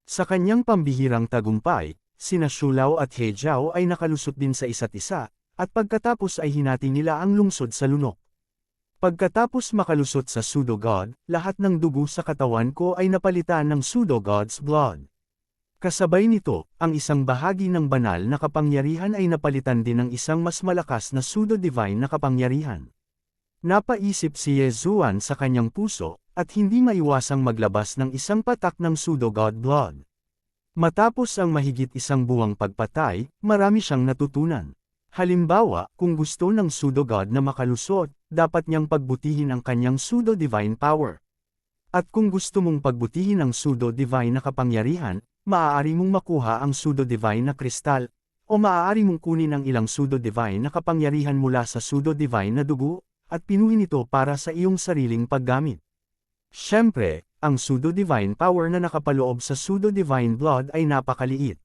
Speaker 1: Sa kanyang pambihirang tagumpay, sina Shulao at Heijiao ay nakalusot din sa isa't isa, at pagkatapos ay hinati nila ang lungsod sa lunok. Pagkatapos makalusot sa pseudo-god, lahat ng dugo sa katawan ko ay napalitan ng pseudo-god's blood. Kasabay nito, ang isang bahagi ng banal na kapangyarihan ay napalitan din ng isang mas malakas na pseudo-divine na kapangyarihan. Napaisip si Yezuan sa kanyang puso, at hindi maiwasang maglabas ng isang patak ng pseudo-god blood. Matapos ang mahigit isang buwang pagpatay, marami siyang natutunan. Halimbawa, kung gusto ng pseudo-god na makalusot, dapat niyang pagbutihin ang kanyang pseudo-divine power. At kung gusto mong pagbutihin ang pseudo-divine na kapangyarihan, maaari mong makuha ang pseudo-divine na kristal, o maaari mong kunin ang ilang pseudo-divine na kapangyarihan mula sa pseudo-divine na dugo, at pinuhin ito para sa iyong sariling paggamit. Siyempre, ang pseudo-divine power na nakapaloob sa pseudo-divine blood ay napakaliit.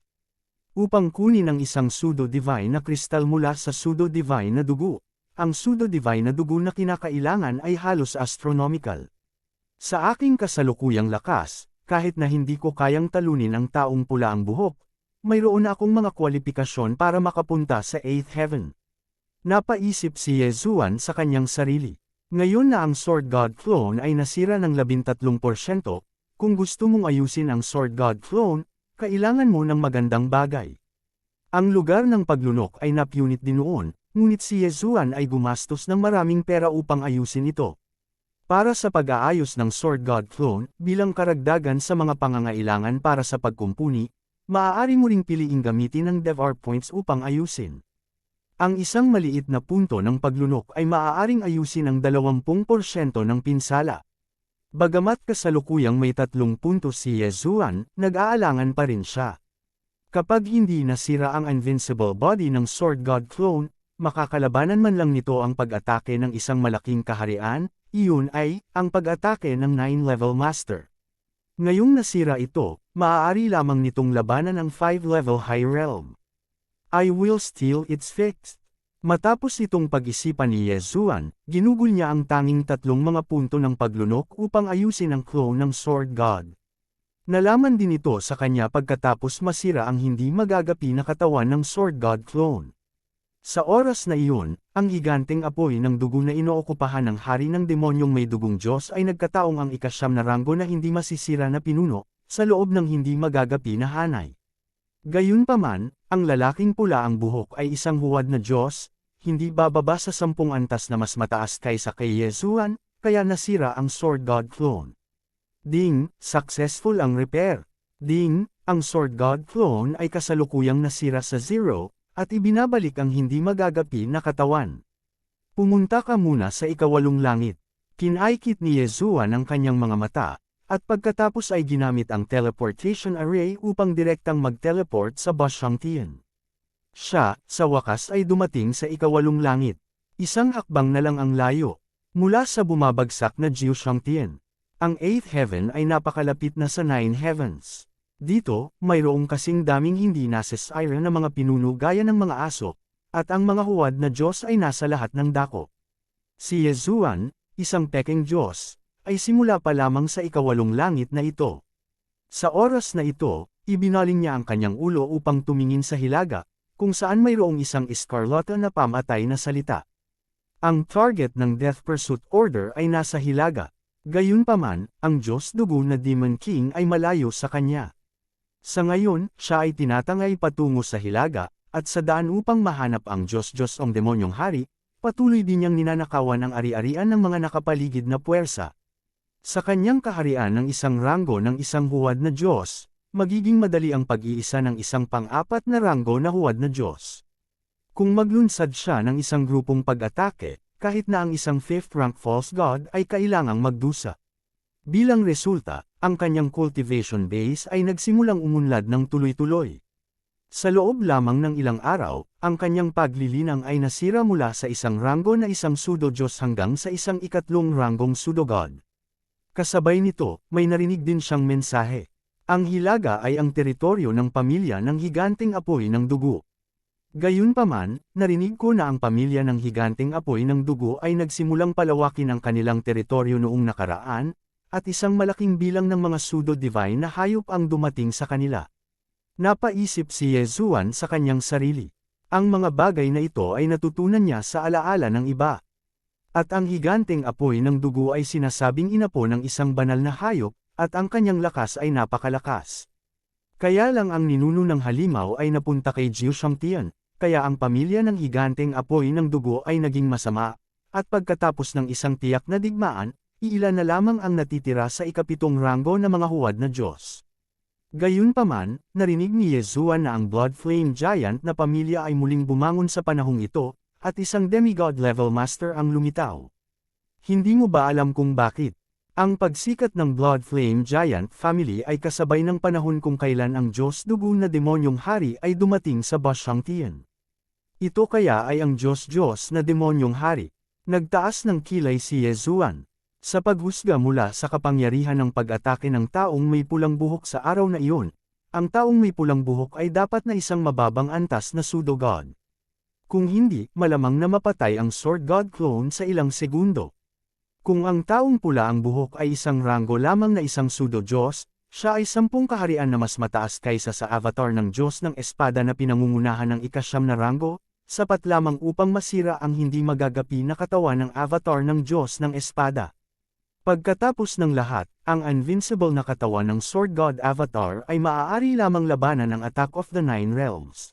Speaker 1: Upang kunin ang isang pseudo-divine na kristal mula sa pseudo-divine na dugo, ang pseudo-divine na dugo na kinakailangan ay halos astronomical. Sa aking kasalukuyang lakas, kahit na hindi ko kayang talunin ang taong pula ang buhok, mayroon na akong mga kwalifikasyon para makapunta sa 8th heaven. Napaisip si Yezuan sa kanyang sarili. Ngayon na ang Sword God Clone ay nasira ng 13%, kung gusto mong ayusin ang Sword God Clone, kailangan mo ng magandang bagay. Ang lugar ng paglunok ay napunit din noon, ngunit si Yezuan ay gumastos ng maraming pera upang ayusin ito. Para sa pag-aayos ng Sword God Clone, bilang karagdagan sa mga pangangailangan para sa pagkumpuni, maaari mo ring piliing gamitin ang Devar Points upang ayusin. Ang isang maliit na punto ng paglunok ay maaaring ayusin ang 20% ng pinsala. Bagamat kasalukuyang may 3 puntos si Yezuan, nag-aalangan pa rin siya. Kapag hindi nasira ang invincible body ng Sword God Clone, makakalabanan man lang nito ang pag-atake ng isang malaking kaharian, iyon ay, ang pag-atake ng 9-level master. Ngayong nasira ito, maaari lamang nitong labanan ang 5-level high realm. I will steal its fixed. Matapos itong pag-isipan ni Yezuan, ginugol niya ang tanging 3 mga punto ng paglunok upang ayusin ang clone ng Sword God. Nalaman din ito sa kanya pagkatapos masira ang hindi magagapi na katawan ng Sword God clone. Sa oras na iyon, ang higanteng apoy ng dugo na inookupahan ng hari ng demonyong may dugong Diyos ay nagkataong ang ika-9 na ranggo na hindi masisira na pinuno, sa loob ng hindi magagapi na hanay. Gayunpaman, ang lalaking pula ang buhok ay isang huwad na Diyos, hindi bababa sa 10 antas na mas mataas kaysa kay Yezuan, kaya nasira ang Sword God clone. Ding, successful ang repair. Ding, ang Sword God clone ay kasalukuyang nasira sa 0, at ibinabalik ang hindi magagapi na katawan. Pumunta ka muna sa ika-8 langit. Kinaikit ni Yezuan ang kanyang mga mata, at pagkatapos ay ginamit ang teleportation array upang direktang mag-teleport sa Bashangtian. Siya, sa wakas ay dumating sa ika-8 langit. Isang hakbang na lang ang layo, mula sa bumabagsak na Jiushangtian. Ang 8th heaven ay napakalapit na sa 9 heavens. Dito, mayroong kasing daming hindi nasa siren na mga pinuno gaya ng mga aso, at ang mga huwad na Diyos ay nasa lahat ng dako. Si Yezuan, isang peking Diyos, ay simula pa lamang sa ika-8 langit na ito. Sa oras na ito, ibinaling niya ang kanyang ulo upang tumingin sa hilaga, kung saan mayroong isang eskarlata na pamatay na salita. Ang target ng Death Pursuit Order ay nasa hilaga. Gayunpaman, ang Diyos Dugo na Demon King ay malayo sa kanya. Sa ngayon, siya ay tinatangay patungo sa hilaga, at sa daan upang mahanap ang Diyos ang demonyong hari, patuloy din niyang ninanakawan ang ari-arian ng mga nakapaligid na puwersa. Sa kanyang kaharian ng isang ranggo ng isang huwad na Diyos, magiging madali ang pag-iisa ng isang pang-4 na ranggo na huwad na Diyos. Kung maglunsad siya ng isang grupong pag-atake, kahit na ang isang 5th rank false god ay kailangang magdusa. Bilang resulta, ang kanyang cultivation base ay nagsimulang umunlad ng tuloy-tuloy. Sa loob lamang ng ilang araw, ang kanyang paglilinang ay nasira mula sa isang ranggo na isang pseudo-Diyos hanggang sa isang ika-3 ranggong pseudo-god. Kasabay nito, may narinig din siyang mensahe. Ang hilaga ay ang teritoryo ng pamilya ng higanteng apoy ng dugo. Gayunpaman, narinig ko na ang pamilya ng higanteng apoy ng dugo ay nagsimulang palawakin ang kanilang teritoryo noong nakaraan, at isang malaking bilang ng mga pseudo-divine na hayop ang dumating sa kanila. Napaisip si Yezuan sa kanyang sarili. Ang mga bagay na ito ay natutunan niya sa alaala ng iba. At ang higanteng apoy ng dugo ay sinasabing inapo ng isang banal na hayop, at ang kanyang lakas ay napakalakas. Kaya lang ang ninuno ng halimaw ay napunta kay Jiu Shangtian, kaya ang pamilya ng higanteng apoy ng dugo ay naging masama, at pagkatapos ng isang tiyak na digmaan, iilan na lamang ang natitira sa ikapitong ranggo na mga huwad na Diyos. Gayunpaman, narinig ni Yezuan na ang Blood Flame Giant na pamilya ay muling bumangon sa panahong ito, at isang demigod-level master ang lumitaw. Hindi mo ba alam kung bakit? Ang pagsikat ng Blood Flame Giant family ay kasabay ng panahon kung kailan ang Diyos Dugo na demonyong hari ay dumating sa Bashangtian. Ito kaya ay ang Diyos na demonyong hari. Nagtaas ng kilay si Yezuan. Sa paghusga mula sa kapangyarihan ng pag-atake ng taong may pulang buhok sa araw na iyon, ang taong may pulang buhok ay dapat na isang mababang antas na pseudo-god. Kung hindi, malamang na mapatay ang Sword God clone sa ilang segundo. Kung ang taong pula ang buhok ay isang ranggo lamang na isang pseudo-Diyos, siya ay 10 kaharian na mas mataas kaysa sa avatar ng Diyos ng Espada na pinangungunahan ng ika-9 na ranggo, sapat lamang upang masira ang hindi magagapi na katawan ng avatar ng Diyos ng Espada. Pagkatapos ng lahat, ang invincible na katawan ng Sword God Avatar ay maaari lamang labanan ng Attack of the Nine Realms.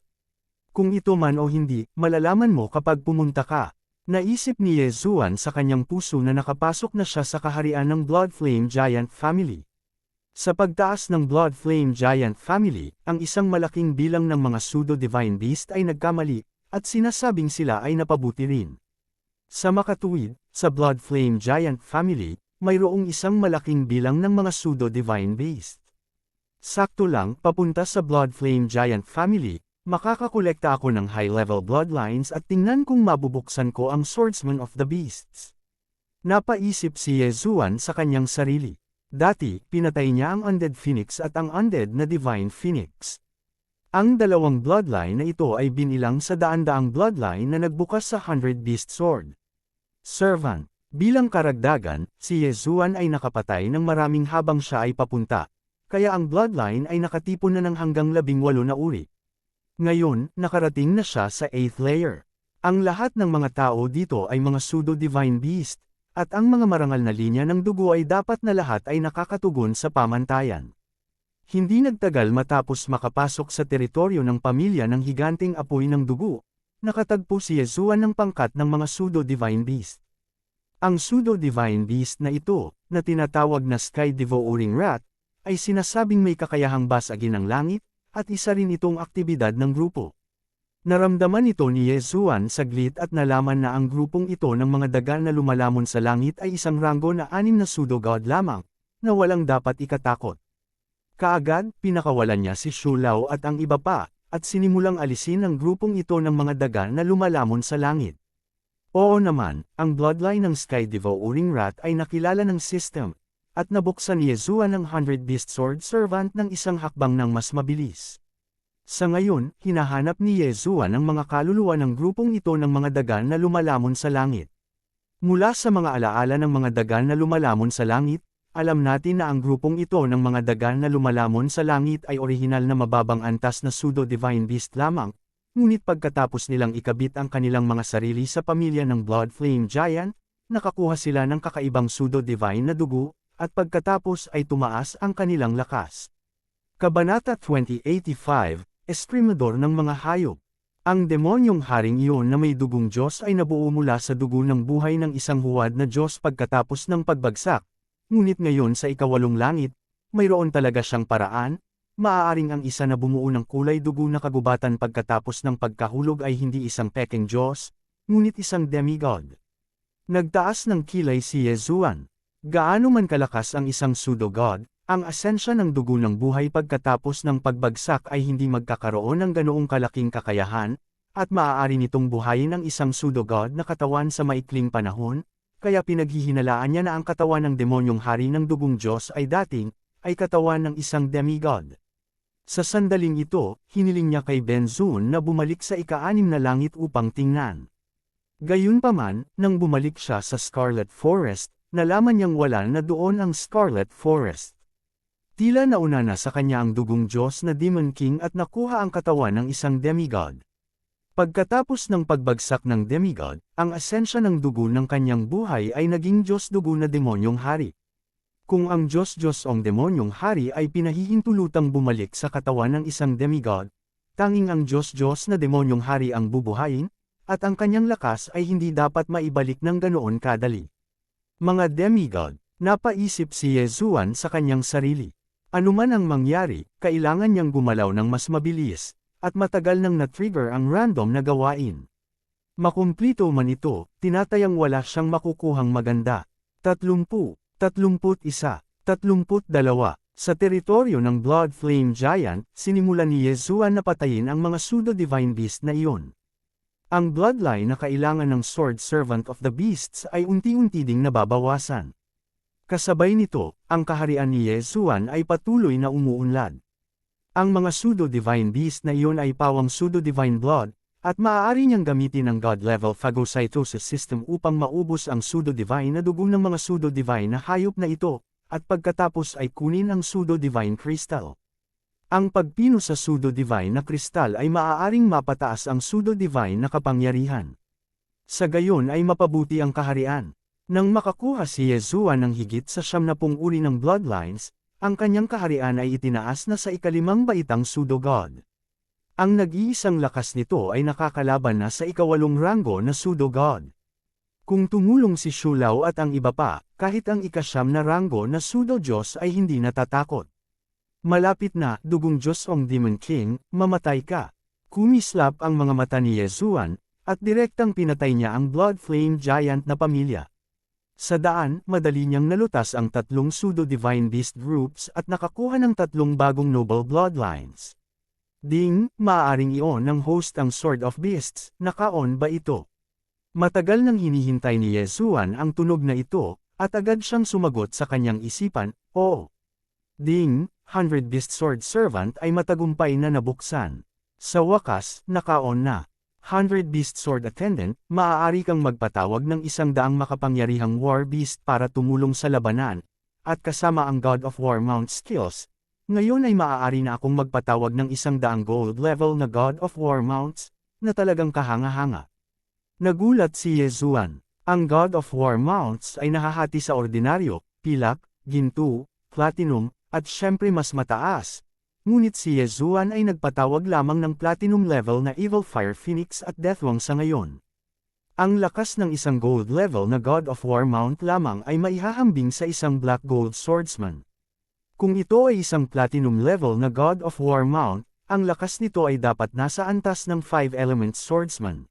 Speaker 1: Kung ito man o hindi, malalaman mo kapag pumunta ka. Naisip ni Yezuan sa kanyang puso na nakapasok na siya sa kaharian ng Blood Flame Giant Family. Sa pagtaas ng Blood Flame Giant Family, ang isang malaking bilang ng mga pseudo-divine beast ay nagkamali, at sinasabing sila ay napabuti rin. Sa makatuwid, sa Blood Flame Giant Family, mayroong isang malaking bilang ng mga pseudo-divine beast. Sakto lang, papunta sa Blood Flame Giant Family, makakakolekta ako ng high-level bloodlines at tingnan kung mabubuksan ko ang Swordsman of the Beasts. Napaisip si Yezuan sa kanyang sarili. Dati, pinatay niya ang Undead Phoenix at ang Undead na Divine Phoenix. Ang dalawang bloodline na ito ay binilang sa daan-daang bloodline na nagbukas sa 100 Beast Sword. Servant. Bilang karagdagan, si Yezuan ay nakapatay ng maraming habang siya ay papunta, kaya ang bloodline ay nakatipon na ng hanggang 18 na uri. Ngayon, nakarating na siya sa 8th layer. Ang lahat ng mga tao dito ay mga pseudo-divine beast, at ang mga marangal na linya ng dugo ay dapat na lahat ay nakakatugon sa pamantayan. Hindi nagtagal matapos makapasok sa teritoryo ng pamilya ng higanteng apoy ng dugo, nakatagpo si Yezuan ng pangkat ng mga pseudo-divine beast. Ang pseudo-divine beast na ito, na tinatawag na Sky Devouring Rat, ay sinasabing may kakayahang basagin ang langit, at isa rin itong aktibidad ng grupo. Naramdaman ito ni Yezuan saglit at nalaman na ang grupong ito ng mga daga na lumalamon sa langit ay isang ranggo na 6 na pseudo-god lamang, na walang dapat ikatakot. Kaagad, pinakawalan niya si Shulao at ang iba pa, at sinimulang alisin ang grupong ito ng mga daga na lumalamon sa langit. Oo naman, ang bloodline ng Sky Devouring Rat ay nakilala ng system, at nabuksan ni Yezuan ng 100 Beast Sword Servant ng isang hakbang ng mas mabilis. Sa ngayon, hinahanap ni Yezuan ang mga kaluluwa ng grupong ito ng mga dagan na lumalamon sa langit. Mula sa mga alaala ng mga dagan na lumalamon sa langit, alam natin na ang grupong ito ng mga dagan na lumalamon sa langit ay orihinal na mababang antas na pseudo-divine beast lamang, ngunit pagkatapos nilang ikabit ang kanilang mga sarili sa pamilya ng Blood Flame Giant, nakakuha sila ng kakaibang pseudo-divine na dugo, at pagkatapos ay tumaas ang kanilang lakas. Kabanata 2085, Estrimador ng mga hayop. Ang demonyong haring iyon na may dugong Diyos ay nabuo mula sa dugo ng buhay ng isang huwad na Diyos pagkatapos ng pagbagsak, ngunit ngayon sa ikawalong langit, mayroon talaga siyang paraan. Maaaring ang isa na bumuo ng kulay dugo na kagubatan pagkatapos ng pagkahulog ay hindi isang peking Diyos, ngunit isang demigod. Nagtaas ng kilay si Yezuan. Gaano man kalakas ang isang pseudo-god, ang asensya ng dugo ng buhay pagkatapos ng pagbagsak ay hindi magkakaroon ng ganoong kalaking kakayahan, at maaari nitong buhayin ang isang pseudo-god na katawan sa maikling panahon, kaya pinaghihinalaan niya na ang katawan ng demonyong hari ng dugong Diyos ay ay katawan ng isang demigod. Sa sandaling ito, hiniling niya kay Benzun na bumalik sa ika-6 na langit upang tingnan. Gayunpaman, nang bumalik siya sa Scarlet Forest, nalaman niyang wala na doon ang Scarlet Forest. Tila nauna na sa kanya ang dugong Diyos na Demon King at nakuha ang katawan ng isang demigod. Pagkatapos ng pagbagsak ng demigod, ang asensya ng dugo ng kanyang buhay ay naging Diyos dugo na demonyong hari. Kung ang Diyos-Diyos ang demonyong hari ay pinahihintulutang bumalik sa katawan ng isang demigod, tanging ang Diyos-Diyos na demonyong hari ang bubuhayin, at ang kanyang lakas ay hindi dapat maibalik ng ganoon kadali. Mga demigod, napaisip si Yesuan sa kanyang sarili. Anuman ang mangyari, kailangan niyang gumalaw ng mas mabilis, at matagal nang na-trigger ang random na gawain. Makumplito man ito, tinatayang wala siyang makukuhang maganda. 30, 31, 32. Sa teritoryo ng Blood Flame Giant, sinimulan ni Yesuan na patayin ang mga pseudo-divine beast na iyon. Ang bloodline na kailangan ng Sword Servant of the Beasts ay unti-unti ding nababawasan. Kasabay nito, ang kaharian ni Yesuan ay patuloy na umuunlad. Ang mga pseudo-divine beast na iyon ay pawang pseudo-divine blood, at maaari niyang gamitin ang God-level phagocytosis system upang maubos ang pseudo-divine na dugo ng mga pseudo-divine na hayop na ito, at pagkatapos ay kunin ang pseudo-divine crystal. Ang pagpino sa pseudo-divine na kristal ay maaaring mapataas ang pseudo-divine na kapangyarihan. Sa gayon ay mapabuti ang kaharian. Nang makakuha si Yesuan ng higit sa 70 uri ng bloodlines, ang kanyang kaharian ay itinaas na sa ikalimang baitang pseudo-god. Ang nag-iisang lakas nito ay nakakalaban na sa ikawalong ranggo na pseudo-god. Kung tumulong si Shulao at ang iba pa, kahit ang ikasyam na ranggo na pseudo-Diyos ay hindi natatakot. Malapit na, dugong Diyos ong Demon King, mamatay ka. Kumislap ang mga mata ni Yesuan, at direktang pinatay niya ang Blood Flame Giant na pamilya. Sa daan, madali niyang nalutas ang 3 pseudo-divine beast groups at nakakuha ng 3 bagong noble bloodlines. Ding, maaaring iyon ng host ang Sword of Beasts, naka-on ba ito? Matagal nang hinihintay ni Yesuan ang tunog na ito, at agad siyang sumagot sa kanyang isipan, oo. Ding, 100 Beast Sword Servant ay matagumpay na nabuksan. Sa wakas, naka-on na. 100 Beast Sword Attendant, maaari kang magpatawag ng 100 makapangyarihang War Beast para tumulong sa labanan, at kasama ang God of War Mount skills. Ngayon ay maaari na akong magpatawag ng 100 gold level na God of War Mounts, na talagang kahanga-hanga. Nagulat si Yesuan. Ang God of War Mounts ay nahahati sa ordinaryo, pilak, ginto, platinum, at syempre mas mataas. Ngunit si Yesuan ay nagpatawag lamang ng platinum level na Evil Fire Phoenix at Deathwing sa ngayon. Ang lakas ng isang gold level na God of War Mount lamang ay maihahambing sa isang Black Gold Swordsman. Kung ito ay isang platinum level na God of War Mount, ang lakas nito ay dapat nasa antas ng 5 Elements Swordsman.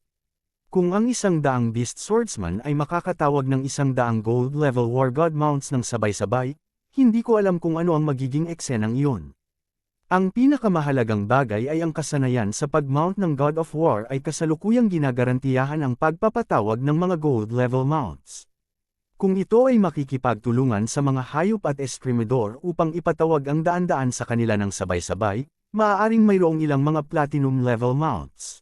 Speaker 1: Kung ang 100 Beast Swordsman ay makakatawag ng 100 gold level War God Mounts ng sabay-sabay, hindi ko alam kung ano ang magiging eksenang iyon. Ang pinakamahalagang bagay ay ang kasanayan sa pag-mount ng God of War ay kasalukuyang ginagarantiyahan ang pagpapatawag ng mga gold level mounts. Kung ito ay makikipagtulungan sa mga hayop at eskrimidor upang ipatawag ang daan-daan sa kanila ng sabay-sabay, maaaring mayroong ilang mga platinum level mounts.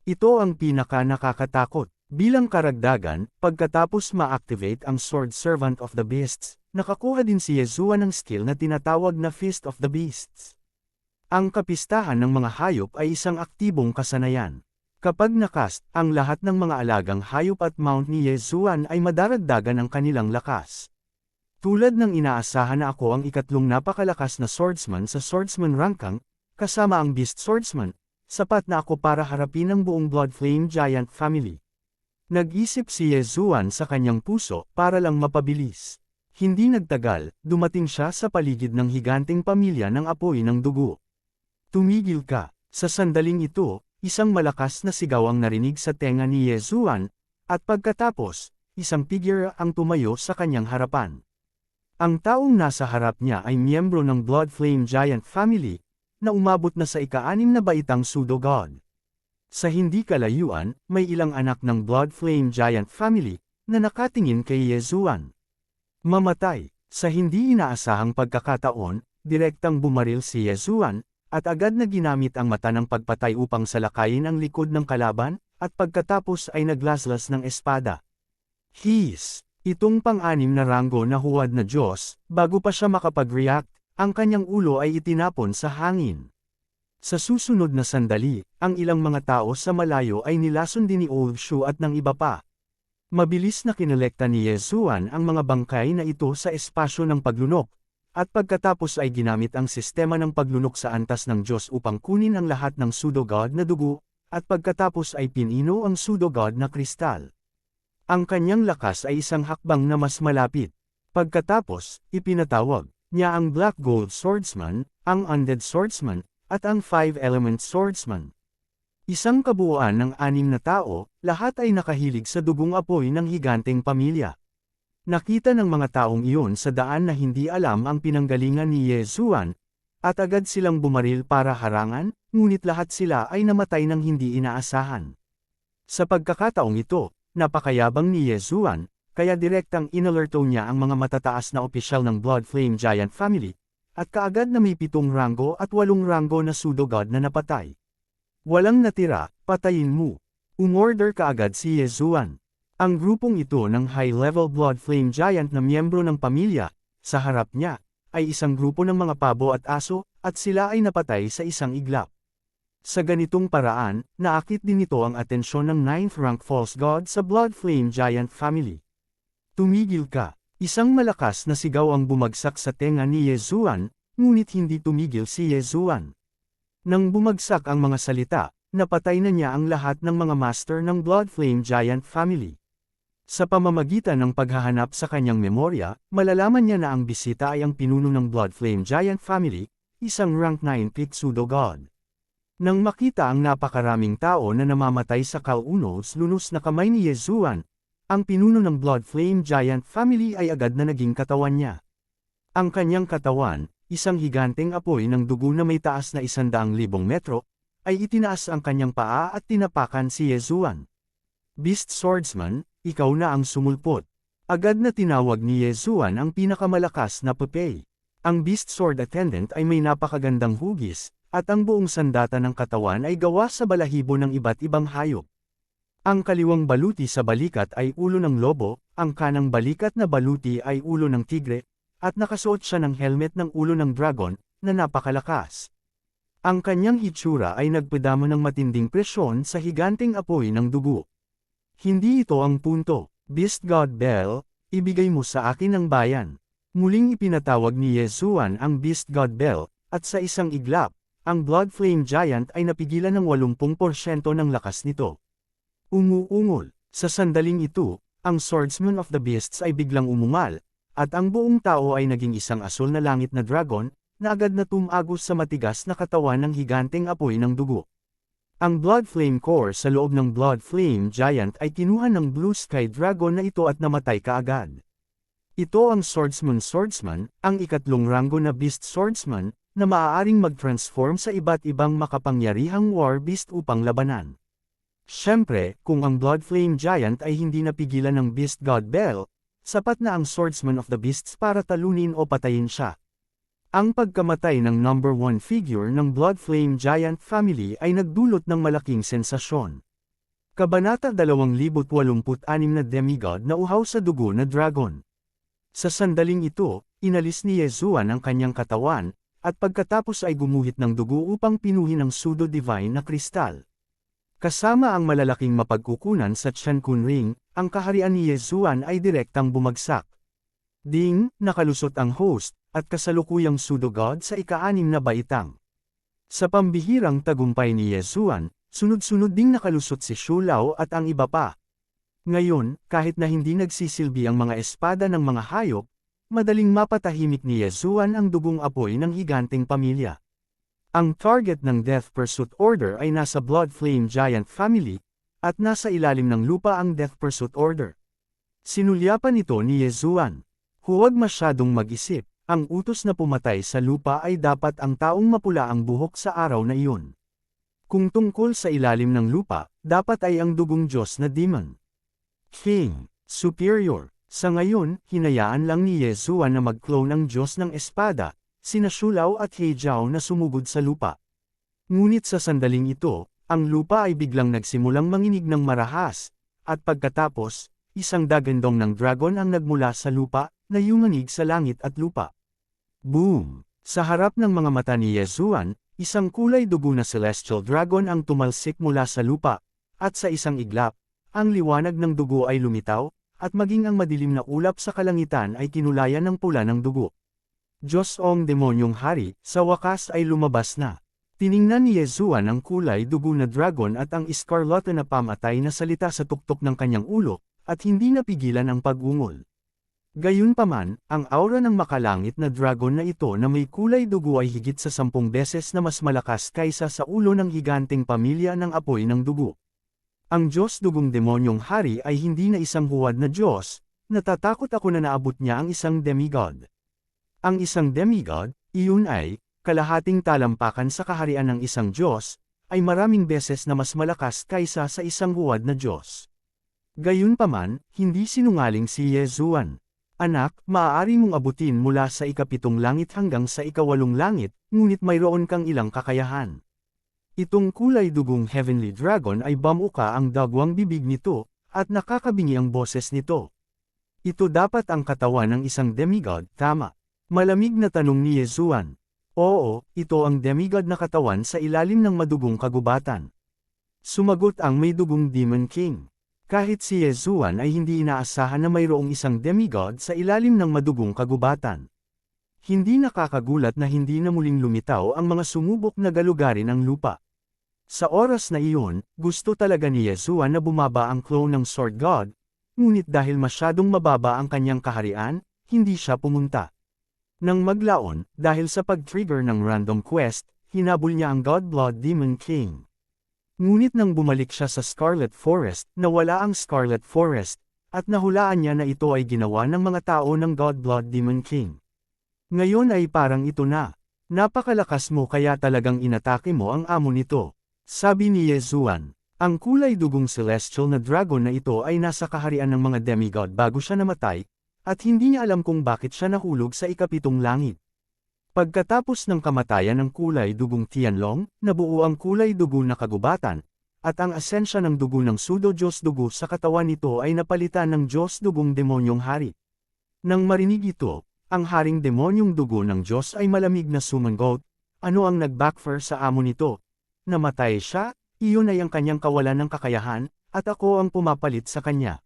Speaker 1: Ito ang pinaka-nakakatakot. Bilang karagdagan, pagkatapos ma-activate ang Sword Servant of the Beasts, nakakuha din si Yesuan ng skill na tinatawag na Feast of the Beasts. Ang kapistahan ng mga hayop ay isang aktibong kasanayan. Kapag nakast, ang lahat ng mga alagang hayop at mount ni Yesuan ay madaragdagan ang kanilang lakas. Tulad ng inaasahan na ako ang ikatlong napakalakas na swordsman sa swordsman rankang, kasama ang Beast Swordsman, sapat na ako para harapin ang buong Blood Flame Giant family. Nag-isip si Yesuan sa kanyang puso para lang mapabilis. Hindi nagtagal, dumating siya sa paligid ng higanteng pamilya ng apoy ng dugo. Tumigil ka. Sa sandaling ito, isang malakas na sigaw ang narinig sa tenga ni Yesuan, at pagkatapos, isang figure ang tumayo sa kanyang harapan. Ang taong nasa harap niya ay miyembro ng Blood Flame Giant family, na umabot na sa ika-6 na baitang pseudo-god. Sa hindi kalayuan, may ilang anak ng Blood Flame Giant family, na nakatingin kay Yesuan. Mamatay. Sa hindi inaasahang pagkakataon, direktang bumaril si Yesuan, at agad na ginamit ang mata ng pagpatay upang salakayin ang likod ng kalaban, at pagkatapos ay naglaslas ng espada. His. Itong pang-6 na ranggo na huwad na Diyos, bago pa siya makapag-react, ang kanyang ulo ay itinapon sa hangin. Sa susunod na sandali, ang ilang mga tao sa malayo ay nilason din ni Old Shu at ng iba pa. Mabilis na kinolekta ni Yesuan ang mga bangkay na ito sa espasyo ng paglunok, at pagkatapos ay ginamit ang sistema ng paglunok sa antas ng Diyos upang kunin ang lahat ng pseudo-god na dugo, at pagkatapos ay pinino ang pseudo-god na kristal. Ang kanyang lakas ay isang hakbang na mas malapit. Pagkatapos, ipinatawag niya ang Black Gold Swordsman, ang Undead Swordsman, at ang Five-Element Swordsman. Isang kabuuan ng 6 na tao, lahat ay nakahilig sa dugong apoy ng higanteng pamilya. Nakita ng mga taong iyon sa daan na hindi alam ang pinanggalingan ni Yesuan, at agad silang bumaril para harangan, ngunit lahat sila ay namatay ng hindi inaasahan. Sa pagkakataong ito, napakayabang ni Yesuan, kaya direktang inalerto niya ang mga matataas na opisyal ng Blood Flame Giant Family, at kaagad na may 7 ranggo at 8 ranggo na pseudo-god na napatay. Walang natira, patayin mo. Umorder kaagad si Yesuan. Ang grupong ito ng high-level Blood Flame Giant na miyembro ng pamilya, sa harap niya, ay isang grupo ng mga pabo at aso, at sila ay napatay sa isang iglap. Sa ganitong paraan, naakit din ito ang atensyon ng 9th rank false god sa Blood Flame Giant Family. Tumigil ka! Isang malakas na sigaw ang bumagsak sa tenga ni Yesuan, ngunit hindi tumigil si Yesuan. Nang bumagsak ang mga salita, napatay na niya ang lahat ng mga master ng Blood Flame Giant Family. Sa pamamagitan ng paghahanap sa kanyang memorya, malalaman niya na ang bisita ay ang pinuno ng Blood Flame Giant Family, isang rank 9 peak pseudo-god. Nang makita ang napakaraming tao na namamatay sa kalunos-lunos na kamay ni Yesuan, ang pinuno ng Blood Flame Giant Family ay agad na naging katawan niya. Ang kanyang katawan, isang higanteng apoy ng dugo na may taas na 100,000 metro, ay itinaas ang kanyang paa at tinapakan si Yesuan. Beast Swordsman, ikaw na ang sumulpot. Agad na tinawag ni Yesuan ang pinakamalakas na pupay. Ang Beast Sword Attendant ay may napakagandang hugis, at ang buong sandata ng katawan ay gawa sa balahibo ng iba't ibang hayop. Ang kaliwang baluti sa balikat ay ulo ng lobo, ang kanang balikat na baluti ay ulo ng tigre, at nakasuot siya ng helmet ng ulo ng dragon, na napakalakas. Ang kanyang hitsura ay nagpadama ng matinding presyon sa higanteng apoy ng dugo. Hindi ito ang punto. Beast God Bell, ibigay mo sa akin ang bayan. Muling ipinatawag ni Yesuan ang Beast God Bell, at sa isang iglap, ang Blood Flame Giant ay napigilan ng 80% ng lakas nito. Umuungol. Sa sandaling ito, ang Swordsman of the Beasts ay biglang umungal, at ang buong tao ay naging isang asul na langit na dragon, na agad na tumagos sa matigas na katawan ng higanteng apoy ng dugo. Ang Blood Flame Core sa loob ng Blood Flame Giant ay kinuha ng Blue Sky Dragon na ito at namatay kaagad. Ito ang Swordsman, ang ikatlong ranggo na Beast Swordsman, na maaaring mag-transform sa iba't ibang makapangyarihang War Beast upang labanan. Siyempre, kung ang Blood Flame Giant ay hindi napigilan ng Beast God Bell, sapat na ang Swordsman of the Beasts para talunin o patayin siya. Ang pagkamatay ng number 1 figure ng Blood Flame Giant Family ay nagdulot ng malaking sensasyon. Kabanata 2086 na demigod na uhaw sa dugo na dragon. Sa sandaling ito, inalis ni Yesuan ang kanyang katawan, at pagkatapos ay gumuhit ng dugo upang pinuhin ang pseudo-divine na kristal. Kasama ang malalaking mapagkukunan sa Qiankun Ring, ang kaharian ni Yesuan ay direktang bumagsak. Ding, nakalusot ang host, at kasalukuyang pseudo-god sa ika-6 na baitang. Sa pambihirang tagumpay ni Yesuan, sunod-sunod ding nakalusot si Shu Lao at ang iba pa. Ngayon, kahit na hindi nagsisilbi ang mga espada ng mga hayop, madaling mapatahimik ni Yesuan ang dugong apoy ng higanteng pamilya. Ang target ng Death Pursuit Order ay nasa Blood Flame Giant Family, at nasa ilalim ng lupa ang Death Pursuit Order. Sinulyapan ito ni Yesuan. Huwag masyadong mag-isip, ang utos na pumatay sa lupa ay dapat ang taong mapula ang buhok sa araw na iyon. Kung tungkol sa ilalim ng lupa, dapat ay ang dugong Diyos na demon. King, Superior. Sa ngayon, hinayaan lang ni Yesuan na mag-clone ang Diyos ng espada, sina Shu Lao at He Jiao na sumugod sa lupa. Ngunit sa sandaling ito, ang lupa ay biglang nagsimulang manginig ng marahas, at pagkatapos, isang dagandong ng dragon ang nagmula sa lupa, na yumanig sa langit at lupa. Boom! Sa harap ng mga mata ni Yesuan, Isang kulay dugo na celestial dragon ang tumalsik mula sa lupa, at sa isang iglap, ang liwanag ng dugo ay lumitaw, at maging ang madilim na ulap sa kalangitan ay kinulayan ng pula ng dugo. Diyos o ang demonyong hari, sa wakas ay lumabas na. Tiningnan ni Yezuan ang kulay dugo na dragon at ang iskarlata na pamatay na salita sa tuktok ng kanyang ulo, at hindi napigilan ang pag-ungol. Gayunpaman, ang aura ng makalangit na dragon na ito na may kulay dugo ay higit sa 10 beses na mas malakas kaysa sa ulo ng higanteng pamilya ng apoy ng dugo. Ang Diyos dugong demonyong hari ay hindi na isang huwad na Diyos, natatakot ako na naabot niya ang isang demigod. Ang isang demigod, iyon ay, kalahating talampakan sa kaharian ng isang Diyos, ay maraming beses na mas malakas kaysa sa isang huwad na Diyos. Gayunpaman, hindi sinungaling si Yezuan. Anak, maaari mong abutin mula sa ikapitong langit hanggang sa ikawalong langit, ngunit mayroon kang ilang kakayahan. Itong kulay dugong heavenly dragon ay bamuka ang dagwang bibig nito, at nakakabingi ang boses nito. Ito dapat ang katawan ng isang demigod, tama? Malamig na tanong ni Yezuan. Oo, ito ang demigod na katawan sa ilalim ng madugong kagubatan. Sumagot ang may dugong Demon King. Kahit si Yezuan ay hindi inaasahan na mayroong isang demigod sa ilalim ng madugong kagubatan. Hindi nakakagulat na hindi na muling lumitaw ang mga sumubok na galugarin ang lupa. Sa oras na iyon, gusto talaga ni Yezuan na bumaba ang clone ng Sword God, ngunit dahil masyadong mababa ang kanyang kaharian, hindi siya pumunta. Nang maglaon, dahil sa pag-trigger ng random quest, hinabol niya ang Godblood Demon King. Ngunit nang bumalik siya sa Scarlet Forest, nawala ang Scarlet Forest, at nahulaan niya na ito ay ginawa ng mga tao ng Godblood Demon King. Ngayon ay parang ito na. Napakalakas mo kaya talagang inatake mo ang amo nito. Sabi ni Yezuan. Ang kulay dugong celestial na dragon na ito ay nasa kaharian ng mga demigod bago siya namatay, at hindi niya alam kung bakit siya nahulog sa ikapitong langit. Pagkatapos ng kamatayan ng kulay dugong Tianlong, nabuo ang kulay dugo na kagubatan, at ang asensya ng dugo ng pseudo-Diyos dugo sa katawan nito ay napalitan ng Diyos dugong demonyong hari. Nang marinig ito, ang haring demonyong dugo ng Diyos ay malamig na sumangot, ano ang nag-backfire sa amo nito? Namatay siya, iyon ay ang kanyang kawalan ng kakayahan, at ako ang pumapalit sa kanya.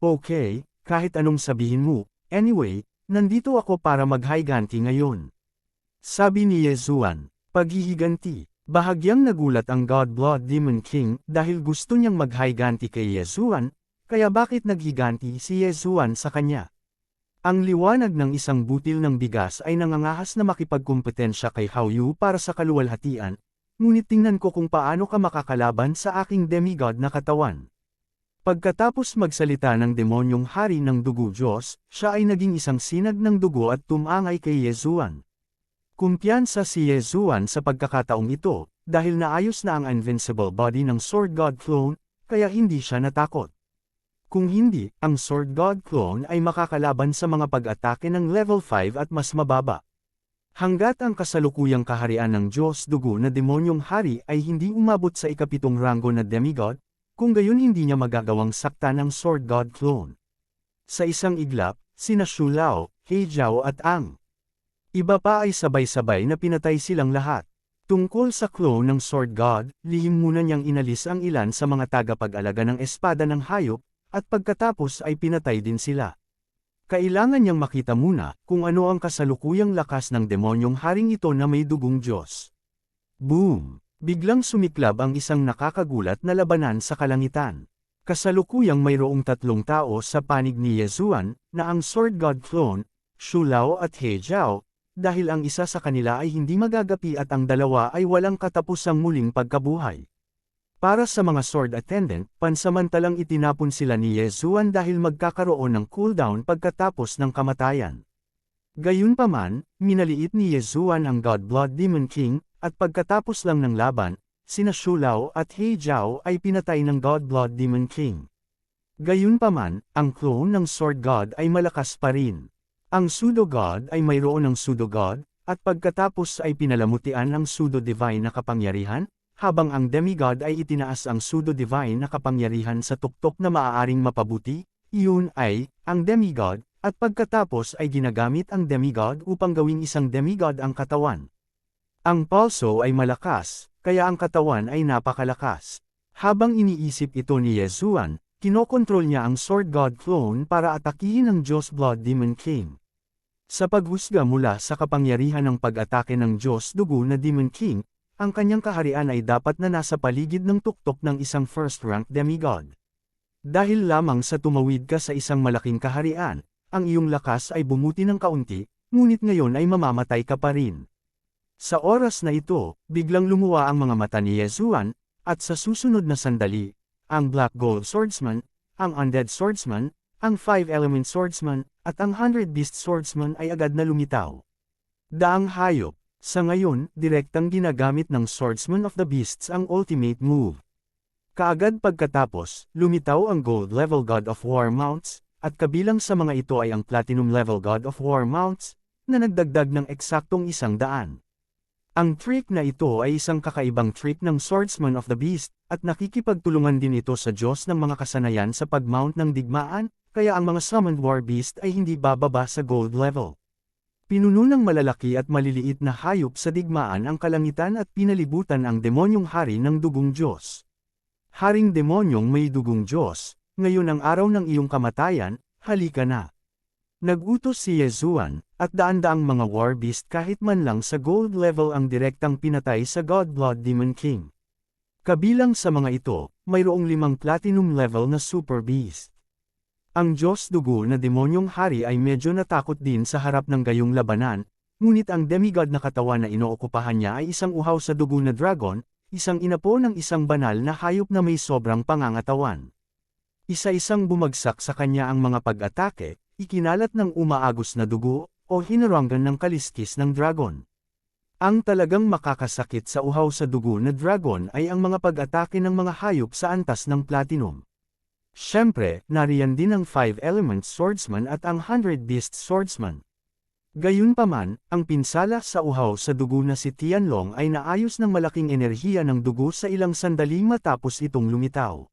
Speaker 1: Okay, kahit anong sabihin mo, anyway, nandito ako para maghiganti ngayon. Sabi ni Yezuan, paghihiganti. Bahagyang nagulat ang Godblood Demon King dahil gusto niyang maghiganti kay Yezuan, kaya bakit naghiganti si Yezuan sa kanya? Ang liwanag ng isang butil ng bigas ay nangangahas na makipagkumpetensya kay Haoyu para sa kaluwalhatian, ngunit tingnan ko kung paano ka makakalaban sa aking demigod na katawan. Pagkatapos magsalita ng demonyong hari ng dugo Diyos, siya ay naging isang sinag ng dugo at tumangay kay Yezuan. Kumpiyansa si Yezuan sa pagkakataong ito, dahil naayos na ang invincible body ng Sword God clone, kaya hindi siya natakot. Kung hindi, ang Sword God clone ay makakalaban sa mga pag-atake ng level 5 at mas mababa. Hanggat ang kasalukuyang kaharian ng Diyos dugo na demonyong hari ay hindi umabot sa ikapitong ranggo na demigod, kung gayon hindi niya magagawang sakta ng Sword God clone. Sa isang iglap, sina Shu Lao, He Jiao at Ang iba pa ay sabay-sabay na pinatay silang lahat. Tungkol sa clone ng Sword God, lihim muna niyang inalis ang ilan sa mga tagapag-alaga ng espada ng hayop, at pagkatapos ay pinatay din sila. Kailangan niyang makita muna kung ano ang kasalukuyang lakas ng demonyong haring ito na may dugong Diyos. Boom! Biglang sumiklab ang isang nakakagulat na labanan sa kalangitan. Kasalukuyang mayroong 3 tao sa panig ni Yezuan, na ang Sword God clone, Shu Lao at He Jiao, dahil ang isa sa kanila ay hindi magagapi at ang dalawa ay walang katapusang muling pagkabuhay. Para sa mga sword attendant, pansamantalang itinapon sila ni Yezuan dahil magkakaroon ng cooldown pagkatapos ng kamatayan. Gayunpaman, minaliit ni Yezuan ang Godblood Demon King, at pagkatapos lang ng laban, sina Shu Lao at He Jiao ay pinatay ng Godblood Demon King. Gayunpaman, ang clone ng Sword God ay malakas pa rin. Ang pseudo-god ay mayroon ng pseudo-god, at pagkatapos ay pinalamutian ang pseudo-divine na kapangyarihan, habang ang demigod ay itinaas ang pseudo-divine na kapangyarihan sa tuktok na maaaring mapabuti, iyon ay, ang demigod, at pagkatapos ay ginagamit ang demigod upang gawing isang demigod ang katawan. Ang pulso ay malakas, kaya ang katawan ay napakalakas. Habang iniisip ito ni Yesuan, kinokontrol niya ang Sword God clone para atakihin ang Diyos Blood Demon King. Sa paghusga mula sa kapangyarihan ng pag-atake ng Diyos Dugo na Demon King, ang kanyang kaharian ay dapat na nasa paligid ng tuktok ng isang first-rank demigod. Dahil lamang sa tumawid ka sa isang malaking kaharian, ang iyong lakas ay bumuti ng kaunti, ngunit ngayon ay mamamatay ka pa rin. Sa oras na ito, biglang lumuwa ang mga mata ni Yesuan, at sa susunod na sandali, ang Black Gold Swordsman, ang Undead Swordsman, ang Five Element Swordsman, at ang 100 Beast Swordsman ay agad na lumitaw. Daang hayop, sa ngayon, direktang ginagamit ng Swordsman of the Beasts ang ultimate move. Kaagad pagkatapos, lumitaw ang Gold Level God of War Mounts, at kabilang sa mga ito ay ang Platinum Level God of War Mounts, na nagdagdag ng eksaktong 100. Ang trick na ito ay isang kakaibang trick ng Swordsman of the Beast, at nakikipagtulungan din ito sa Diyos ng mga kasanayan sa pag-mount ng digmaan, kaya ang mga summoned war beast ay hindi bababa sa gold level. Pinuno ng malalaki at maliliit na hayop sa digmaan ang kalangitan at pinalibutan ang demonyong hari ng dugong Diyos. Haring demonyong may dugong Diyos, ngayon ang araw ng iyong kamatayan, halika na. Nagutos si Yesuan, at daan-daang mga war beast kahit man lang sa gold level ang direktang pinatay sa God Blood Demon King. Kabilang sa mga ito, mayroong 5 platinum level na super beast. Ang Diyos Dugo na demonyong hari ay medyo natakot din sa harap ng gayong labanan, ngunit ang demigod na katawan na inookupahan niya ay isang uhaw sa dugo na dragon, isang inapo ng isang banal na hayop na may sobrang pangangatawan. Isa-isang bumagsak sa kanya ang mga pag-atake, ikinalat ng umaagos na dugo, o hinaranggan ng kaliskis ng dragon. Ang talagang makakasakit sa uhaw sa dugo na dragon ay ang mga pag-atake ng mga hayop sa antas ng platinum. Siyempre, nariyan din ang 5 Elements Swordsman at ang 100 Beast Swordsman. Gayunpaman, ang pinsala sa uhaw sa dugo na si Tianlong ay naayos ng malaking enerhiya ng dugo sa ilang sandali matapos itong lumitaw.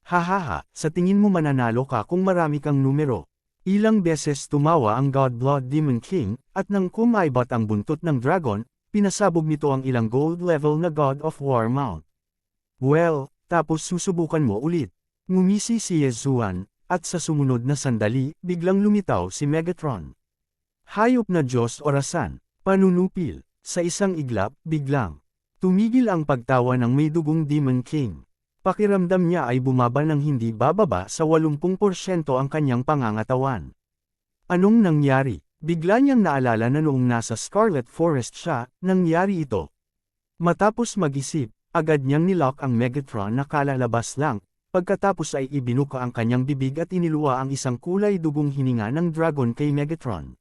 Speaker 1: Hahaha, sa tingin mo mananalo ka kung marami kang numero. Ilang beses tumawa ang God Blood Demon King, at nang kumaibot ang buntot ng dragon, pinasabog nito ang ilang gold level na God of War mount. Well, tapos susubukan mo ulit. Ngumisi si Yesuan, at sa sumunod na sandali, biglang lumitaw si Megatron. Hayop na Diyos orasan, panunupil, sa isang iglap, biglang. Tumigil ang pagtawa ng may dugong Demon King. Pakiramdam niya ay bumaba ng hindi bababa sa 80% ang kanyang pangangatawan. Anong nangyari? Bigla niyang naalala na noong nasa Scarlet Forest siya, nangyari ito. Matapos mag-isip, agad niyang nilock ang Megatron na kalalabas lang, pagkatapos ay ibinuka ang kanyang bibig at iniluwa ang isang kulay dugong hininga ng dragon kay Megatron.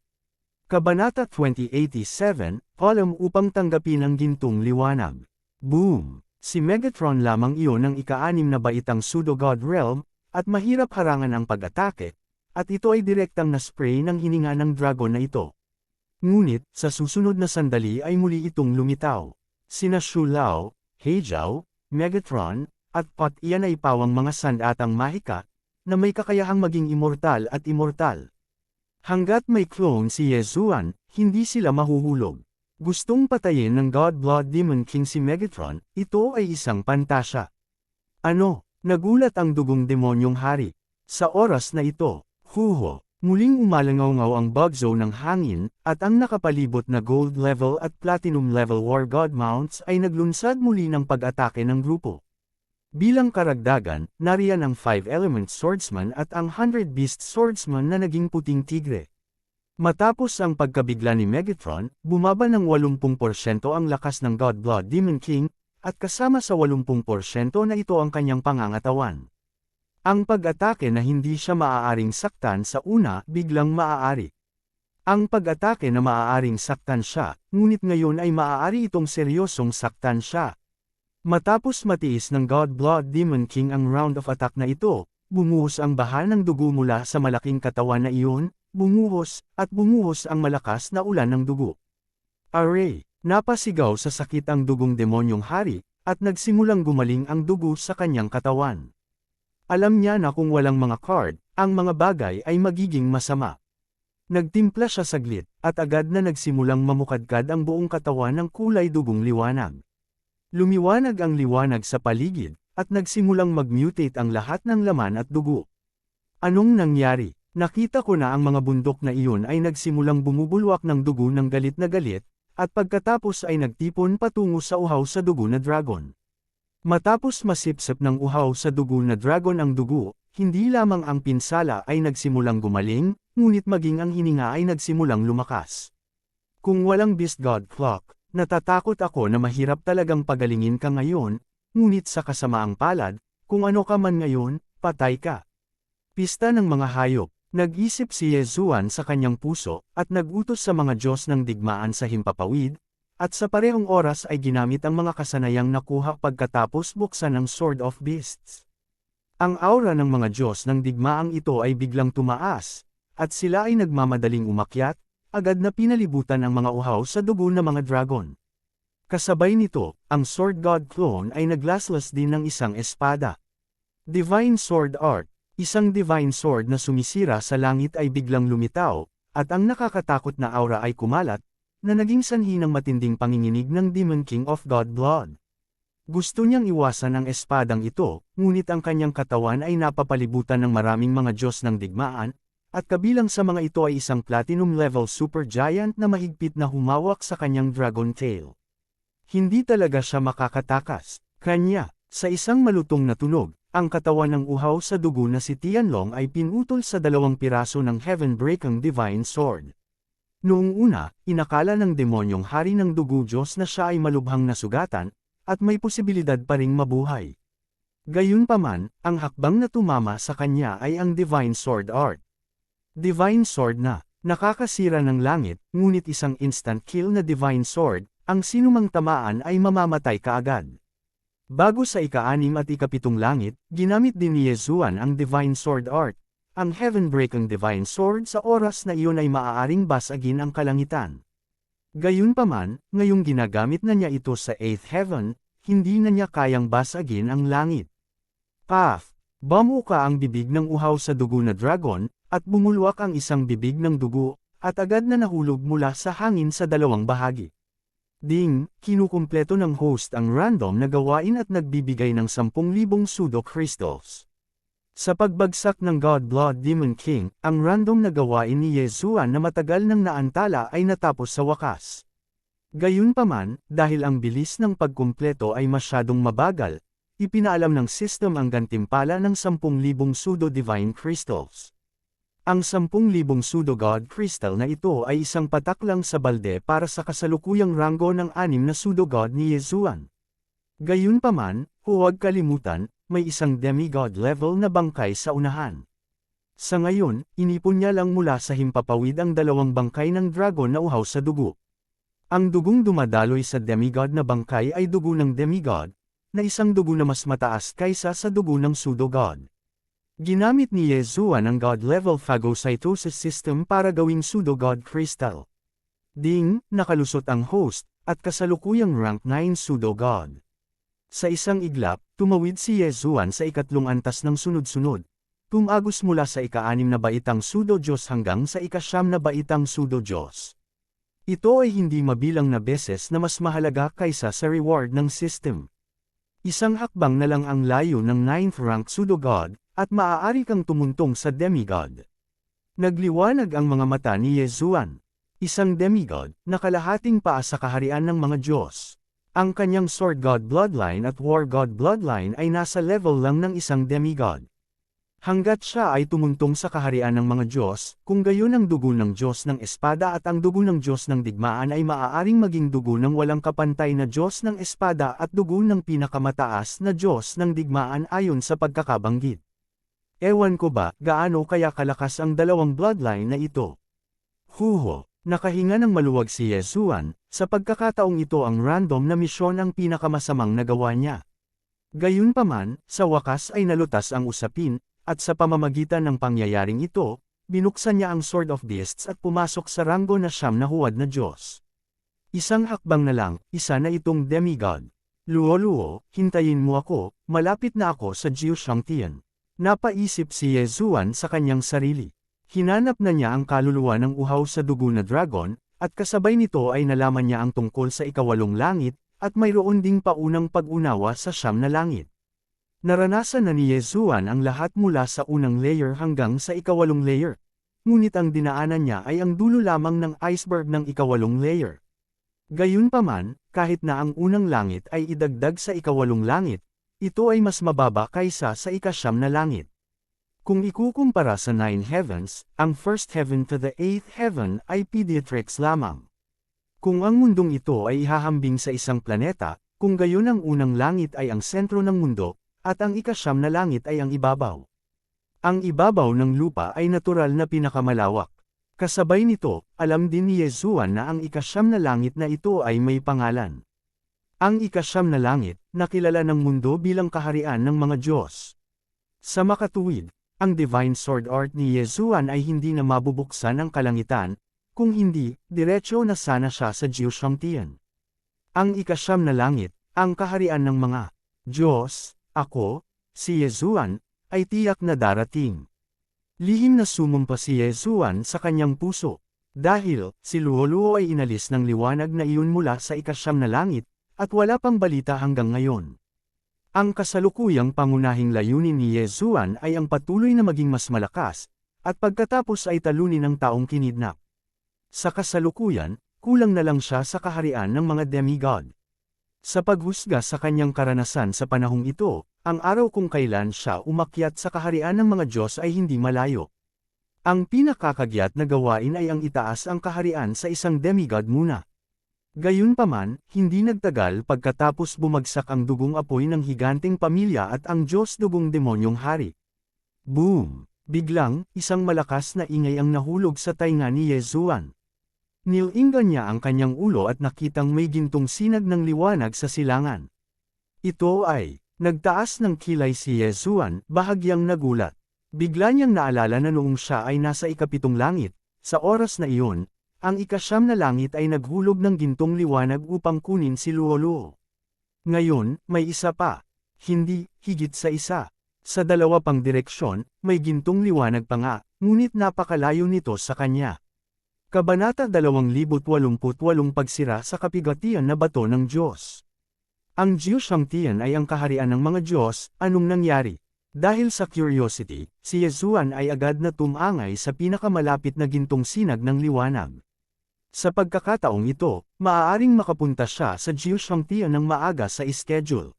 Speaker 1: Kabanata 2087, Column upang tanggapin ang gintong liwanag. Boom! Si Megatron lamang iyon ang ika-6 na baitang Pseudo-God Realm, at mahirap harangan ang pag-atake, at ito ay direktang na-spray ng hininga ng dragon na ito. Ngunit, sa susunod na sandali ay muli itong lumitaw. Sina Shu Lao, He Zhao, Megatron, at Pot iyan ay pawang mga sandatang mahika, na may kakayahang maging immortal at immortal. Hanggat may clone si Yesuan, hindi sila mahuhulog. Gustong patayin ng God Blood Demon King si Megatron, ito ay isang pantasya. Ano? Nagulat ang dugong demonyong hari. Sa oras na ito, huho, muling umalangaw-ngaw ang bugzo ng hangin, at ang nakapalibot na gold level at platinum level war god mounts ay naglunsad muli ng pag-atake ng grupo. Bilang karagdagan, nariyan ang 5 Element Swordsman at ang 100 Beast Swordsman na naging puting tigre. Matapos ang pagkabigla ni Megatron, bumaba ng 80% ang lakas ng God Blood Demon King, at kasama sa 80% na ito ang kanyang pangangatawan. Ang pag-atake na hindi siya maaaring saktan sa una, biglang maaari. Ang pag-atake na maaaring saktan siya, ngunit ngayon ay maaari itong seryosong saktan siya. Matapos matiis ng God Blood Demon King ang round of attack na ito, bumuhos ang baha ng dugo mula sa malaking katawan na iyon, bumuhos ang malakas na ulan ng dugo. Aray! Napasigaw sa sakit ang dugong demonyong hari, at nagsimulang gumaling ang dugo sa kanyang katawan. Alam niya na kung walang mga card, ang mga bagay ay magiging masama. Nagtimpla siya saglit, at agad na nagsimulang mamukadkad ang buong katawan ng kulay dugong liwanag. Lumiwanag ang liwanag sa paligid, at nagsimulang mag-mutate ang lahat ng laman at dugo. Anong nangyari? Nakita ko na ang mga bundok na iyon ay nagsimulang bumubulwak ng dugo ng galit na galit, at pagkatapos ay nagtipon patungo sa uhaw sa dugo na dragon. Matapos masipsip ng uhaw sa dugo na dragon ang dugo, hindi lamang ang pinsala ay nagsimulang gumaling, ngunit maging ang hininga ay nagsimulang lumakas. Kung walang Beast God Clock, natatakot ako na mahirap talagang pagalingin ka ngayon, ngunit sa kasamaang palad, kung ano ka man ngayon, patay ka. Pista ng mga hayop. Nag-isip si Yezuan sa kanyang puso, at nag-utos sa mga Diyos ng digmaan sa himpapawid, at sa parehong oras ay ginamit ang mga kasanayang nakuha pagkatapos buksan ng Sword of Beasts. Ang aura ng mga Diyos ng digmaang ito ay biglang tumaas, at sila ay nagmamadaling umakyat, agad na pinalibutan ang mga uhaw sa dugo ng mga dragon. Kasabay nito, ang Sword God Clone ay naglaslas din ng isang espada. Divine Sword Art. Isang divine sword na sumisira sa langit ay biglang lumitaw, at ang nakakatakot na aura ay kumalat, na naging sanhi ng matinding panginginig ng Demon King of God Blood. Gusto niyang iwasan ang espadang ito, ngunit ang kanyang katawan ay napapalibutan ng maraming mga Diyos ng digmaan, at kabilang sa mga ito ay isang platinum level supergiant na mahigpit na humawak sa kanyang dragon tail. Hindi talaga siya makakatakas. Kanya, sa isang malutong na tunog, ang katawan ng uhaw sa dugo na si Tianlong ay pinutol sa 2 piraso ng Heaven-breaking Divine Sword. Noong una, inakala ng demonyong hari ng dugo Diyos na siya ay malubhang nasugatan, at may posibilidad pa ring mabuhay. Gayunpaman, ang hakbang na tumama sa kanya ay ang Divine Sword Art. Divine Sword na, nakakasira ng langit, ngunit isang instant kill na Divine Sword, ang sinumang tamaan ay mamamatay kaagad. Bago sa ika-6 at ika-7 langit, ginamit din ni Yezuan ang Divine Sword Art, ang Heaven-breaking Divine Sword sa oras na iyon ay maaaring basagin ang kalangitan. Gayunpaman, ngayong ginagamit na niya ito sa 8th Heaven, hindi na niya kayang basagin ang langit. Path. Bumuka ang bibig ng uhaw sa dugo na dragon, at bumulwak ang isang bibig ng dugo, at agad na nahulog mula sa hangin sa 2 bahagi. Ding, kinukumpleto ng host ang random na gawain at nagbibigay ng 10,000 pseudo crystals. Sa pagbagsak ng God Blood Demon King, ang random na gawain ni Yezuan na matagal nang naantala ay natapos sa wakas. Gayunpaman, dahil ang bilis ng pagkumpleto ay masyadong mabagal, ipinaalam ng system ang gantimpala ng 10,000 pseudo divine crystals. Ang 10,000 pseudo-god crystal na ito ay isang patak lang sa balde para sa kasalukuyang ranggo ng 6 na pseudo-god ni Yezuan. Gayunpaman, huwag kalimutan, may isang demigod level na bangkay sa unahan. Sa ngayon, inipon niya lang mula sa himpapawid ang 2 bangkay ng dragon na uhaw sa dugo. Ang dugong dumadaloy sa demigod na bangkay ay dugo ng demigod, na isang dugo na mas mataas kaysa sa dugo ng pseudo-god. Ginamit ni Yezuan ang God-level phagocytosis system para gawing pseudo-god crystal. Ding, nakalusot ang host, at kasalukuyang rank 9 pseudo-god. Sa isang iglap, tumawid si Yezuan sa ika-3 antas ng sunod-sunod. Tumagos mula sa ika-6 na baitang pseudo-Diyos hanggang sa ika-9 na baitang pseudo-Diyos. Ito ay hindi mabilang na beses na mas mahalaga kaysa sa reward ng system. Isang hakbang na lang ang layo ng 9th rank pseudo-god, at maaari kang tumuntong sa demigod. Nagliwanag ang mga mata ni Yezuan. Isang demigod, na kalahating paa sa kaharian ng mga Diyos. Ang kanyang Sword God Bloodline at War God Bloodline ay nasa level lang ng isang demigod. Hanggat siya ay tumuntong sa kaharian ng mga Diyos, kung gayon ang dugo ng Diyos ng espada at ang dugo ng Diyos ng digmaan ay maaaring maging dugo ng walang kapantay na Diyos ng espada at dugo ng pinakamataas na Diyos ng digmaan ayon sa pagkakabanggit. Ewan ko ba, gaano kaya kalakas ang 2 bloodline na ito? Huho, nakahinga ng maluwag si Yezuan, sa pagkakataong ito ang random na misyon ang pinakamasamang nagawa niya. Gayunpaman, sa wakas ay nalutas ang usapin, at sa pamamagitan ng pangyayaring ito, binuksan niya ang Sword of Beasts at pumasok sa ranggo na 9 na huwad na Diyos. Isang hakbang na lang, isa na itong demigod. Luo-luo, hintayin mo ako, malapit na ako sa Jiushangtian. Napaisip si Yezuan sa kanyang sarili. Hinanap na niya ang kaluluwa ng uhaw sa dugo na dragon, at kasabay nito ay nalaman niya ang tungkol sa ikawalong langit, at mayroon ding paunang pag-unawa sa siyam na langit. Naranasan na ni Yesuan ang lahat mula sa unang layer hanggang sa ikawalong layer. Ngunit ang dinaanan niya ay ang dulo lamang ng iceberg ng ikawalong layer. Gayunpaman, kahit na ang unang langit ay idagdag sa ikawalong langit, ito ay mas mababa kaysa sa ikasyam na langit. Kung ikukumpara sa 9 heavens, ang first heaven to the 8th heaven ay pediatrics lamang. Kung ang mundong ito ay ihahambing sa isang planeta, kung gayon ang unang langit ay ang sentro ng mundo, at ang ikasyam na langit ay ang ibabaw. Ang ibabaw ng lupa ay natural na pinakamalawak. Kasabay nito, alam din ni Yesuan na ang ikasyam na langit na ito ay may pangalan. Ang ikasyam na langit, nakilala ng mundo bilang kaharian ng mga Diyos. Sa makatuwid, ang divine sword art ni Yesuan ay hindi na mabubuksan ang kalangitan, kung hindi, diretsyo na sana siya sa Jiushangtian. Ang ikasyam na langit, ang kaharian ng mga Diyos, ako, si Yesuan, ay tiyak na darating. Lihim na sumumpa si Yesuan sa kanyang puso, dahil si Luoluo ay inalis ng liwanag na iyon mula sa ikasyam na langit, at wala pang balita hanggang ngayon. Ang kasalukuyang pangunahing layunin ni Yesuan ay ang patuloy na maging mas malakas, at pagkatapos ay talunin ang taong kinidnap. Sa kasalukuyan, kulang na lang siya sa kaharian ng mga demigod. Sa paghusga sa kanyang karanasan sa panahong ito, ang araw kung kailan siya umakyat sa kaharian ng mga Diyos ay hindi malayo. Ang pinakakagyat na gawain ay ang itaas ang kaharian sa isang demigod muna. Gayunpaman, hindi nagtagal pagkatapos bumagsak ang dugong apoy ng higanteng pamilya at ang Diyos dugong demonyong hari. Boom! Biglang, isang malakas na ingay ang nahulog sa tainga ni Yesuan. Nilinggan niya ang kanyang ulo at nakitang may gintong sinag ng liwanag sa silangan. Ito ay, nagtaas ng kilay si Yesuan, bahagyang nagulat. Bigla niyang naalala na noong siya ay nasa ikapitong langit, sa oras na iyon, ang ikasyam na langit ay naghulog ng gintong liwanag upang kunin si Luoluo. Ngayon, may isa pa. Hindi, higit sa isa. Sa dalawa pang direksyon, may gintong liwanag pa nga, ngunit napakalayo nito sa kanya. Kabanata 2088 Pagsira sa kapigatian na bato ng Diyos. Ang Jiushangtian ay ang kaharian ng mga Diyos, anong nangyari? Dahil sa curiosity, si Yesuan ay agad na tumangay sa pinakamalapit na gintong sinag ng liwanag. Sa pagkakataong ito, maaaring makapunta siya sa Jiushangtian ng maaga sa schedule.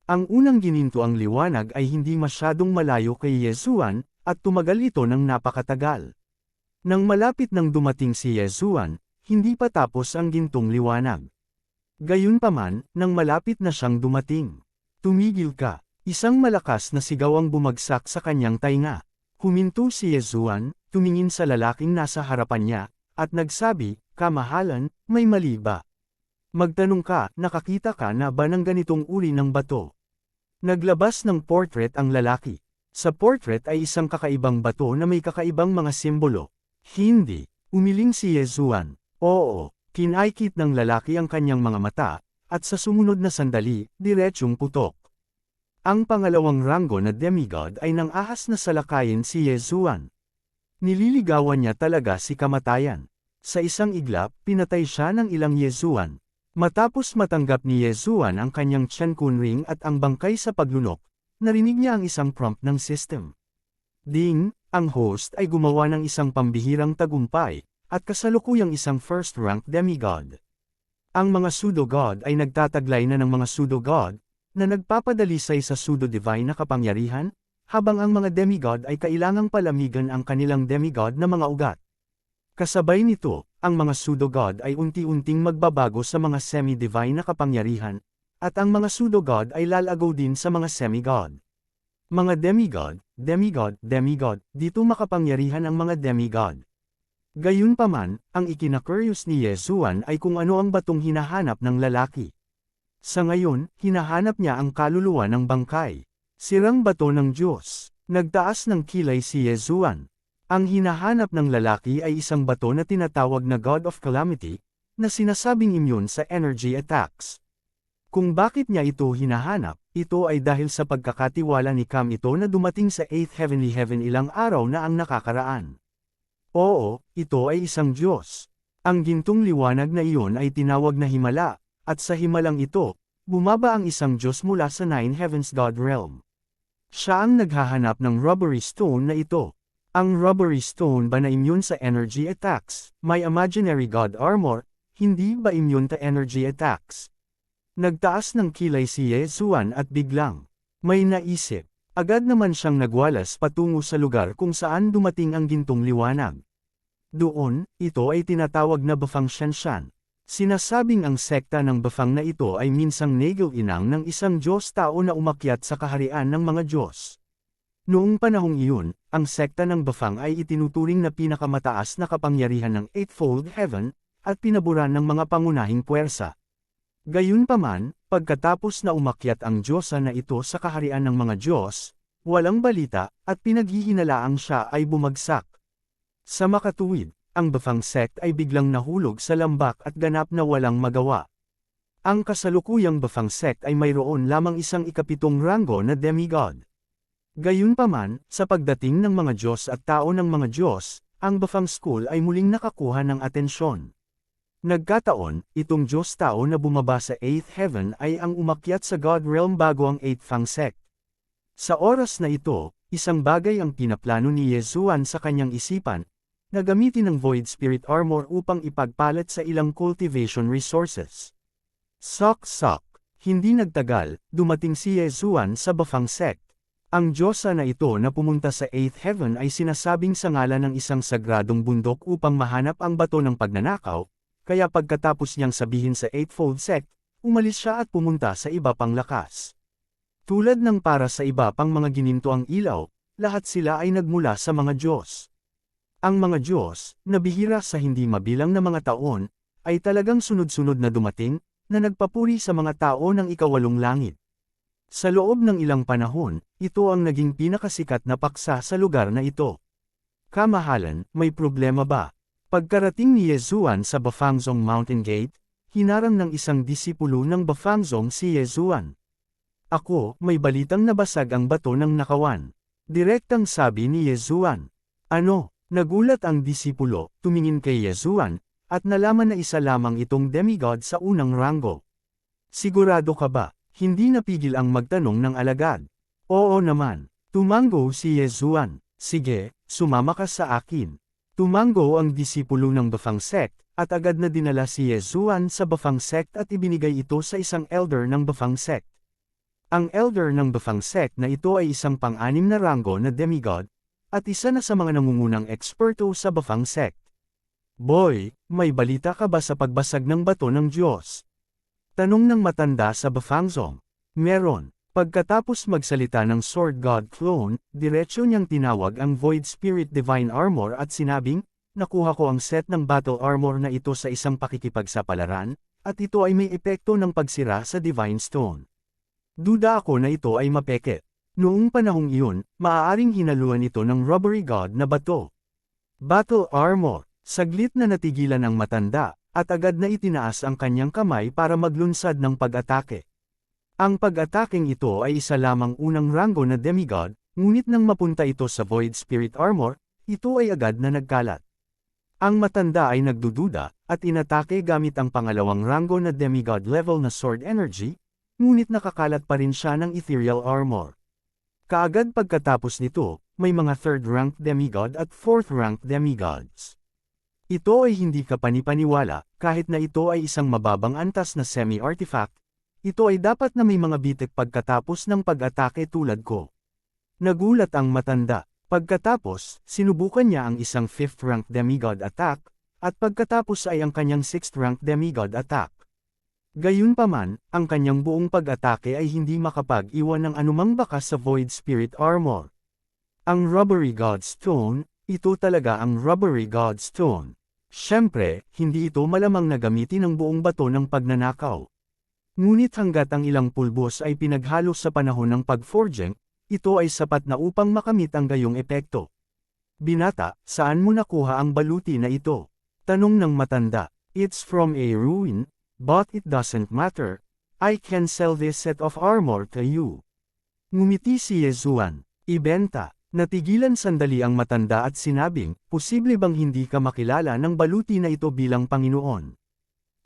Speaker 1: Ang unang gininto ang liwanag ay hindi masyadong malayo kay Yesuan, at tumagal ito ng napakatagal. Nang malapit nang dumating si Yesuan, hindi pa tapos ang gintong liwanag. Gayunpaman, nang malapit na siyang dumating, tumigil ka, isang malakas na sigaw ang bumagsak sa kanyang tainga. Huminto si Yesuan, tumingin sa lalaking nasa harapan niya, at nagsabi, "Kamahalan, may mali ba? Magtanong ka, nakakita ka na ba ng ganitong uri ng bato?" Naglabas ng portrait ang lalaki. Sa portrait ay isang kakaibang bato na may kakaibang mga simbolo. Hindi, umiling si Yesuan. Oo, kinaikit ng lalaki ang kanyang mga mata, at sa sumunod na sandali, diretsyong putok. Ang pangalawang ranggo na demigod ay nang ahas na salakayin si Yesuan. Nililigawan niya talaga si kamatayan. Sa isang iglap, pinatay siya ng ilang Yesuan. Matapos matanggap ni Yesuan ang kanyang Qiankun ring at ang bangkay sa paglunok, narinig niya ang isang prompt ng system. Ding, ang host ay gumawa ng isang pambihirang tagumpay, at kasalukuyang isang first-rank demigod. Ang mga pseudo-god ay nagtataglay na ng mga pseudo-god, na nagpapadalisay sa pseudo-divine na kapangyarihan, habang ang mga demigod ay kailangang palamigan ang kanilang demigod na mga ugat. Kasabay nito, ang mga pseudo-god ay unti-unting magbabago sa mga semi-divine na kapangyarihan, at ang mga pseudo-god ay lalago din sa mga semi-god. Mga demigod, demigod, demigod, dito makapangyarihan ang mga demigod. Gayunpaman, ang ikinakuryos ni Yesuan ay kung ano ang batong hinahanap ng lalaki. Sa ngayon, hinahanap niya ang kaluluwa ng bangkay. Sirang bato ng Diyos. Nagtaas ng kilay si Yesuan. Ang hinahanap ng lalaki ay isang bato na tinatawag na God of Calamity, na sinasabing immune sa energy attacks. Kung bakit niya ito hinahanap, ito ay dahil sa pagkakatiwala ni Cam ito na dumating sa 8th heavenly heaven ilang araw na ang nakakaraan. Oo, ito ay isang Diyos. Ang gintong liwanag na iyon ay tinawag na himala, at sa himalang ito, bumaba ang isang Diyos mula sa Nine Heavens God Realm. Siya ang naghahanap ng rubbery stone na ito. Ang rubbery stone ba na immune sa energy attacks? May imaginary God armor, hindi ba immune to energy attacks? Nagtaas ng kilay si Yesuan at biglang may naisip. Agad naman siyang nagwalas patungo sa lugar kung saan dumating ang gintong liwanag. Doon, ito ay tinatawag na Bafang Shanshan. Sinasabing ang sekta ng Bafang na ito ay minsang negil-inang ng isang Diyos-tao na umakyat sa kaharian ng mga Diyos. Noong panahong iyon, ang sekta ng Bafang ay itinuturing na pinakamataas na kapangyarihan ng Eightfold Heaven, at pinaburan ng mga pangunahing puwersa. Gayunpaman, pagkatapos na umakyat ang Diyosa na ito sa kaharian ng mga Diyos, walang balita, at pinaghihinalaang siya ay bumagsak. Sa makatuwid, ang Bafang sect ay biglang nahulog sa lambak at ganap na walang magawa. Ang kasalukuyang Bafang sect ay mayroon lamang isang ikapitong ranggo na demigod. Gayunpaman, sa pagdating ng mga Diyos at tao ng mga Diyos, ang Bafang school ay muling nakakuha ng atensyon. Nagkataon, itong Diyos-tao na bumaba sa 8th heaven ay ang umakyat sa God realm bago ang 8th Fang sect. Sa oras na ito, isang bagay ang pinaplano ni Yesuan sa kanyang isipan, na gamitin ng Void Spirit Armor upang ipagpalit sa ilang cultivation resources. Sok-sok, hindi nagtagal, dumating si Yesuan sa Bafang sect. Ang Diyosa na ito na pumunta sa 8th heaven ay sinasabing sa ngalan ng isang sagradong bundok upang mahanap ang bato ng pagnanakaw, kaya pagkatapos niyang sabihin sa Eightfold sect, umalis siya at pumunta sa iba pang lakas. Tulad ng para sa iba pang mga ginintoang ilaw, lahat sila ay nagmula sa mga Diyos. Ang mga Diyos, na bihira sa hindi mabilang na mga taon, ay talagang sunod-sunod na dumating, na nagpapuri sa mga tao ng ikawalong langit. Sa loob ng ilang panahon, ito ang naging pinakasikat na paksa sa lugar na ito. Kamahalan, may problema ba? Pagkarating ni Yesuan sa Bafangzong Mountain Gate, hinarang ng isang disipulo ng Bafangzong si Yesuan. Ako, may balitang nabasag ang bato ng nakawan. Direktang sabi ni Yesuan. Ano? Nagulat ang disipulo, tumingin kay Yesuan, at nalaman na isa lamang itong demigod sa unang ranggo. Sigurado ka ba? Hindi napigil ang magtanong ng alagad. Oo naman. Tumango si Yesuan. Sige, sumama ka sa akin. Tumango ang disipulo ng Bafang sect, at agad na dinala si Yesuan sa Bafang sect at ibinigay ito sa isang elder ng Bafang sect. Ang elder ng Bafang sect na ito ay isang pang-anim na ranggo na demigod, at isa na sa mga nangungunang eksperto sa Bafang sect. Boy, may balita ka ba sa pagbasag ng bato ng Diyos? Tanong ng matanda sa Bafangzong. Meron. Pagkatapos magsalita ng Sword God Clone, diretsyo niyang tinawag ang Void Spirit Divine Armor at sinabing, nakuha ko ang set ng Battle Armor na ito sa isang pakikipagsapalaran, at ito ay may epekto ng pagsira sa Divine Stone. Duda ako na ito ay mapeke. Noong panahong iyon, maaaring hinaluan ito ng Rubbery God na bato. Battle Armor, saglit na natigilan ang matanda, at agad na itinaas ang kanyang kamay para maglunsad ng pag-atake. Ang pag-ataking ito ay isa lamang unang ranggo na demigod, ngunit nang mapunta ito sa Void Spirit Armor, ito ay agad na nagkalat. Ang matanda ay nagdududa, at inatake gamit ang pangalawang ranggo na demigod level na sword energy, ngunit nakakalat pa rin siya ng ethereal armor. Kaagad pagkatapos nito, may mga 3rd-ranked demigod at 4th-ranked demigods. Ito ay hindi kapanipaniwala, kahit na ito ay isang mababang antas na semi-artifact, ito ay dapat na may mga bitik pagkatapos ng pag-atake tulad ko. Nagulat ang matanda. Pagkatapos, sinubukan niya ang isang 5th-ranked demigod attack, at pagkatapos ay ang kanyang 6th-ranked demigod attack. Gayunpaman, ang kanyang buong pag-atake ay hindi makapag-iwan ng anumang bakas sa Void Spirit Armor. Ang Rubbery God Stone, ito talaga ang Rubbery God Stone. Siyempre, hindi ito malamang na gamitin ang buong bato ng pagnanakaw. Ngunit hanggat ang ilang pulbos ay pinaghalo sa panahon ng pag-forging, ito ay sapat na upang makamit ang gayong epekto. Binata, saan mo nakuha ang baluti na ito? Tanong ng matanda. It's from a ruin, but it doesn't matter. I can sell this set of armor to you. Ngumiti si Yesuan. Ibenta. Natigilan sandali ang matanda at sinabing, posible bang hindi ka makilala ng baluti na ito bilang Panginoon?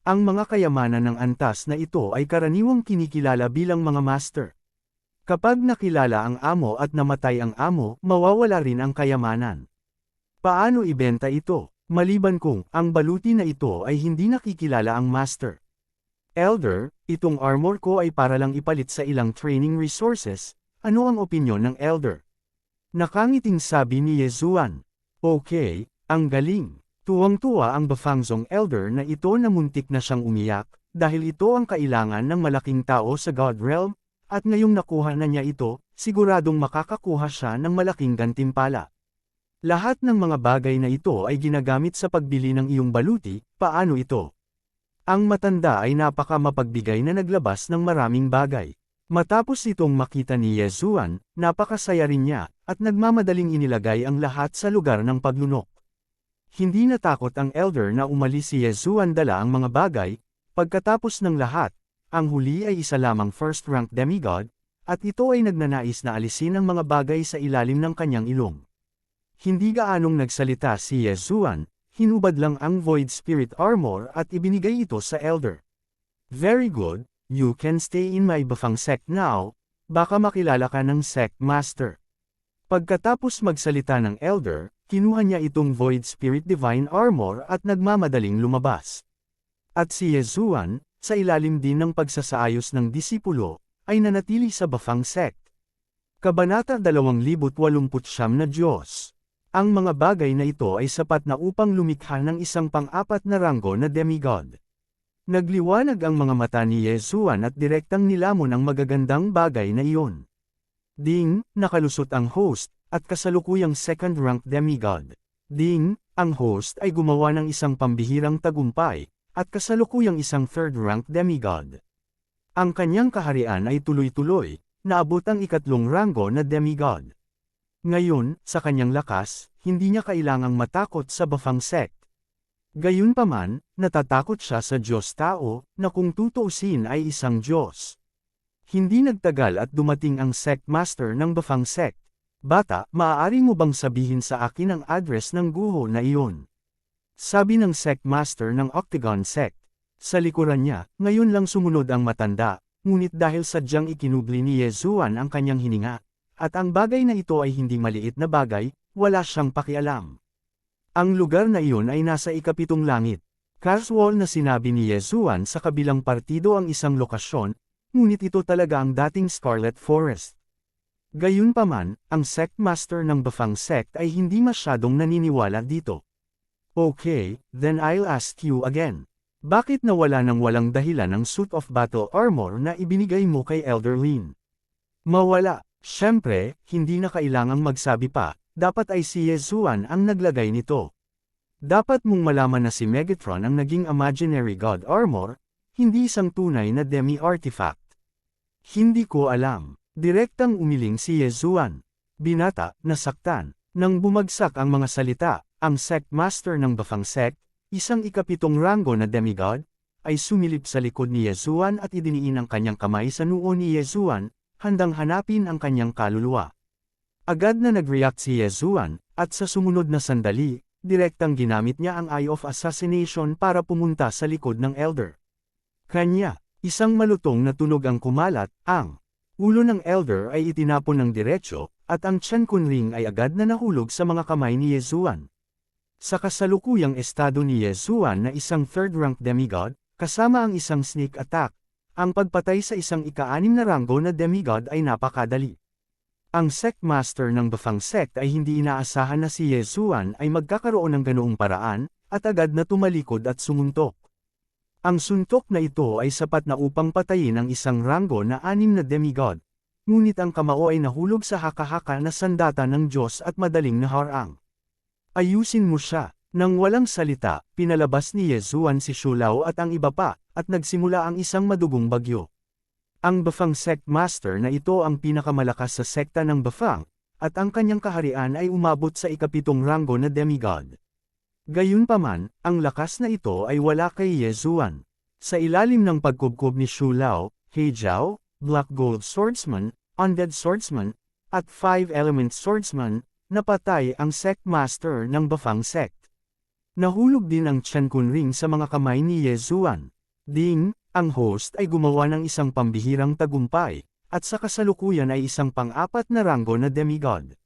Speaker 1: Ang mga kayamanan ng antas na ito ay karaniwang kinikilala bilang mga master. Kapag nakilala ang amo at namatay ang amo, mawawala rin ang kayamanan. Paano ibenta ito? Maliban kung ang baluti na ito ay hindi nakikilala ang master. Elder, itong armor ko ay para lang ipalit sa ilang training resources. Ano ang opinyon ng elder? Nakangiting sabi ni Yezuan. Okay, ang galing. Tuwang-tuwa ang Bafangzong elder na ito na muntik na siyang umiyak, dahil ito ang kailangan ng malaking tao sa God Realm, at ngayong nakuha na niya ito, siguradong makakakuha siya ng malaking gantimpala. Lahat ng mga bagay na ito ay ginagamit sa pagbili ng iyong baluti, paano ito? Ang matanda ay napaka mapagbigay na naglabas ng maraming bagay. Matapos itong makita ni Yezuan, napakasaya rin niya, at nagmamadaling inilagay ang lahat sa lugar ng paglunok. Hindi natakot ang elder na umalis si Yezuan dala ang mga bagay, pagkatapos ng lahat, ang huli ay isa lamang first-rank demigod, at ito ay nagnanais na alisin ang mga bagay sa ilalim ng kanyang ilong. Hindi gaanong nagsalita si Yezuan, hinubad lang ang Void Spirit Armor at ibinigay ito sa elder. Very good. You can stay in my Bafang sect now, baka makilala ka ng sect master. Pagkatapos magsalita ng elder, kinuha niya itong Void Spirit Divine Armor at nagmamadaling lumabas. At si Yezuan, sa ilalim din ng pagsasaayos ng disipulo, ay nanatili sa Bafang sect. Kabanata 2089 na Diyos. Ang mga bagay na ito ay sapat na upang lumikha ng isang pang-apat na ranggo na demigod. Nagliwanag ang mga mata ni Yezuan at direktang nilamon ang magagandang bagay na iyon. Ding, nakalusot ang host, at kasalukuyang second-rank demigod. Ding, ang host ay gumawa ng isang pambihirang tagumpay, at kasalukuyang isang third-rank demigod. Ang kanyang kaharian ay tuloy-tuloy, naabot ang ikatlong ranggo na demigod. Ngayon, sa kanyang lakas, hindi niya kailangang matakot sa Bafang sect. Gayunpaman, natatakot siya sa Diyos-tao, na kung tutuusin ay isang Diyos. Hindi nagtagal at dumating ang sect master ng Bafang sect. Bata, maaari mo bang sabihin sa akin ang address ng guho na iyon? Sabi ng sect master ng Octagon sect. Sa likuran niya, ngayon lang sumunod ang matanda, ngunit dahil sadyang ikinubli ni Yezuan ang kanyang hininga, at ang bagay na ito ay hindi maliit na bagay, wala siyang pakialam. Ang lugar na iyon ay nasa ikapitong langit. Casual na sinabi ni Yezuan sa kabilang partido ang isang lokasyon, ngunit ito talaga ang dating Scarlet Forest. Gayunpaman, ang sect master ng Bafang sect ay hindi masyadong naniniwala dito. Okay, then I'll ask you again. Bakit nawala ng walang dahilan ang suit of battle armor na ibinigay mo kay Elder Lin? Mawala. Siyempre, hindi na kailangang magsabi pa. Dapat ay si Yezuan ang naglagay nito. Dapat mong malaman na si Megatron ang naging imaginary god armor, hindi isang tunay na demi-artifact. Hindi ko alam. Direktang umiling si Yezuan. Binata, nasaktan. Nang bumagsak ang mga salita, ang sect master ng Bafang sect, isang ikapitong ranggo na demigod, ay sumilip sa likod ni Yezuan at idiniin ang kanyang kamay sa noo ni Yezuan, handang hanapin ang kanyang kaluluwa. Agad na nag-react si Yezuan, at sa sumunod na sandali, direktang ginamit niya ang Eye of Assassination para pumunta sa likod ng Elder. Kanya, isang malutong na tunog ang kumalat, ang ulo ng Elder ay itinapon ng diretso, at ang Chen Kunling ay agad na nahulog sa mga kamay ni Yezuan. Sa kasalukuyang estado ni Yezuan na isang third-rank demigod, kasama ang isang sneak attack, ang pagpatay sa isang ika-6 na ranggo na demigod ay napakadali. Ang sect master ng Bafang sect ay hindi inaasahan na si Yezuan ay magkakaroon ng ganoong paraan, at agad na tumalikod at sumuntok. Ang suntok na ito ay sapat na upang patayin ang isang ranggo na 6 na demigod, ngunit ang kamao ay nahulog sa haka-haka na sandata ng Diyos at madaling naharang. Ayusin mo siya. Nang walang salita, pinalabas ni Yezuan si Shulao at ang iba pa, at nagsimula ang isang madugong bagyo. Ang Bafang sect master na ito ang pinakamalakas sa sekta ng Bafang, at ang kanyang kaharian ay umabot sa ikapitong ranggo na demigod. Gayunpaman, ang lakas na ito ay wala kay Yezuan. Sa ilalim ng pagkubkob ni Shulao, He Jiao, Black Gold Swordsman, Undead Swordsman, at 5-element swordsman, napatay ang sect master ng Bafang sect. Nahulog din ang Chen Kunring sa mga kamay ni Ye Zuan. Ding, ang host ay gumawa ng isang pambihirang tagumpay, at sa kasalukuyan ay isang pang-apat na ranggo na demigod.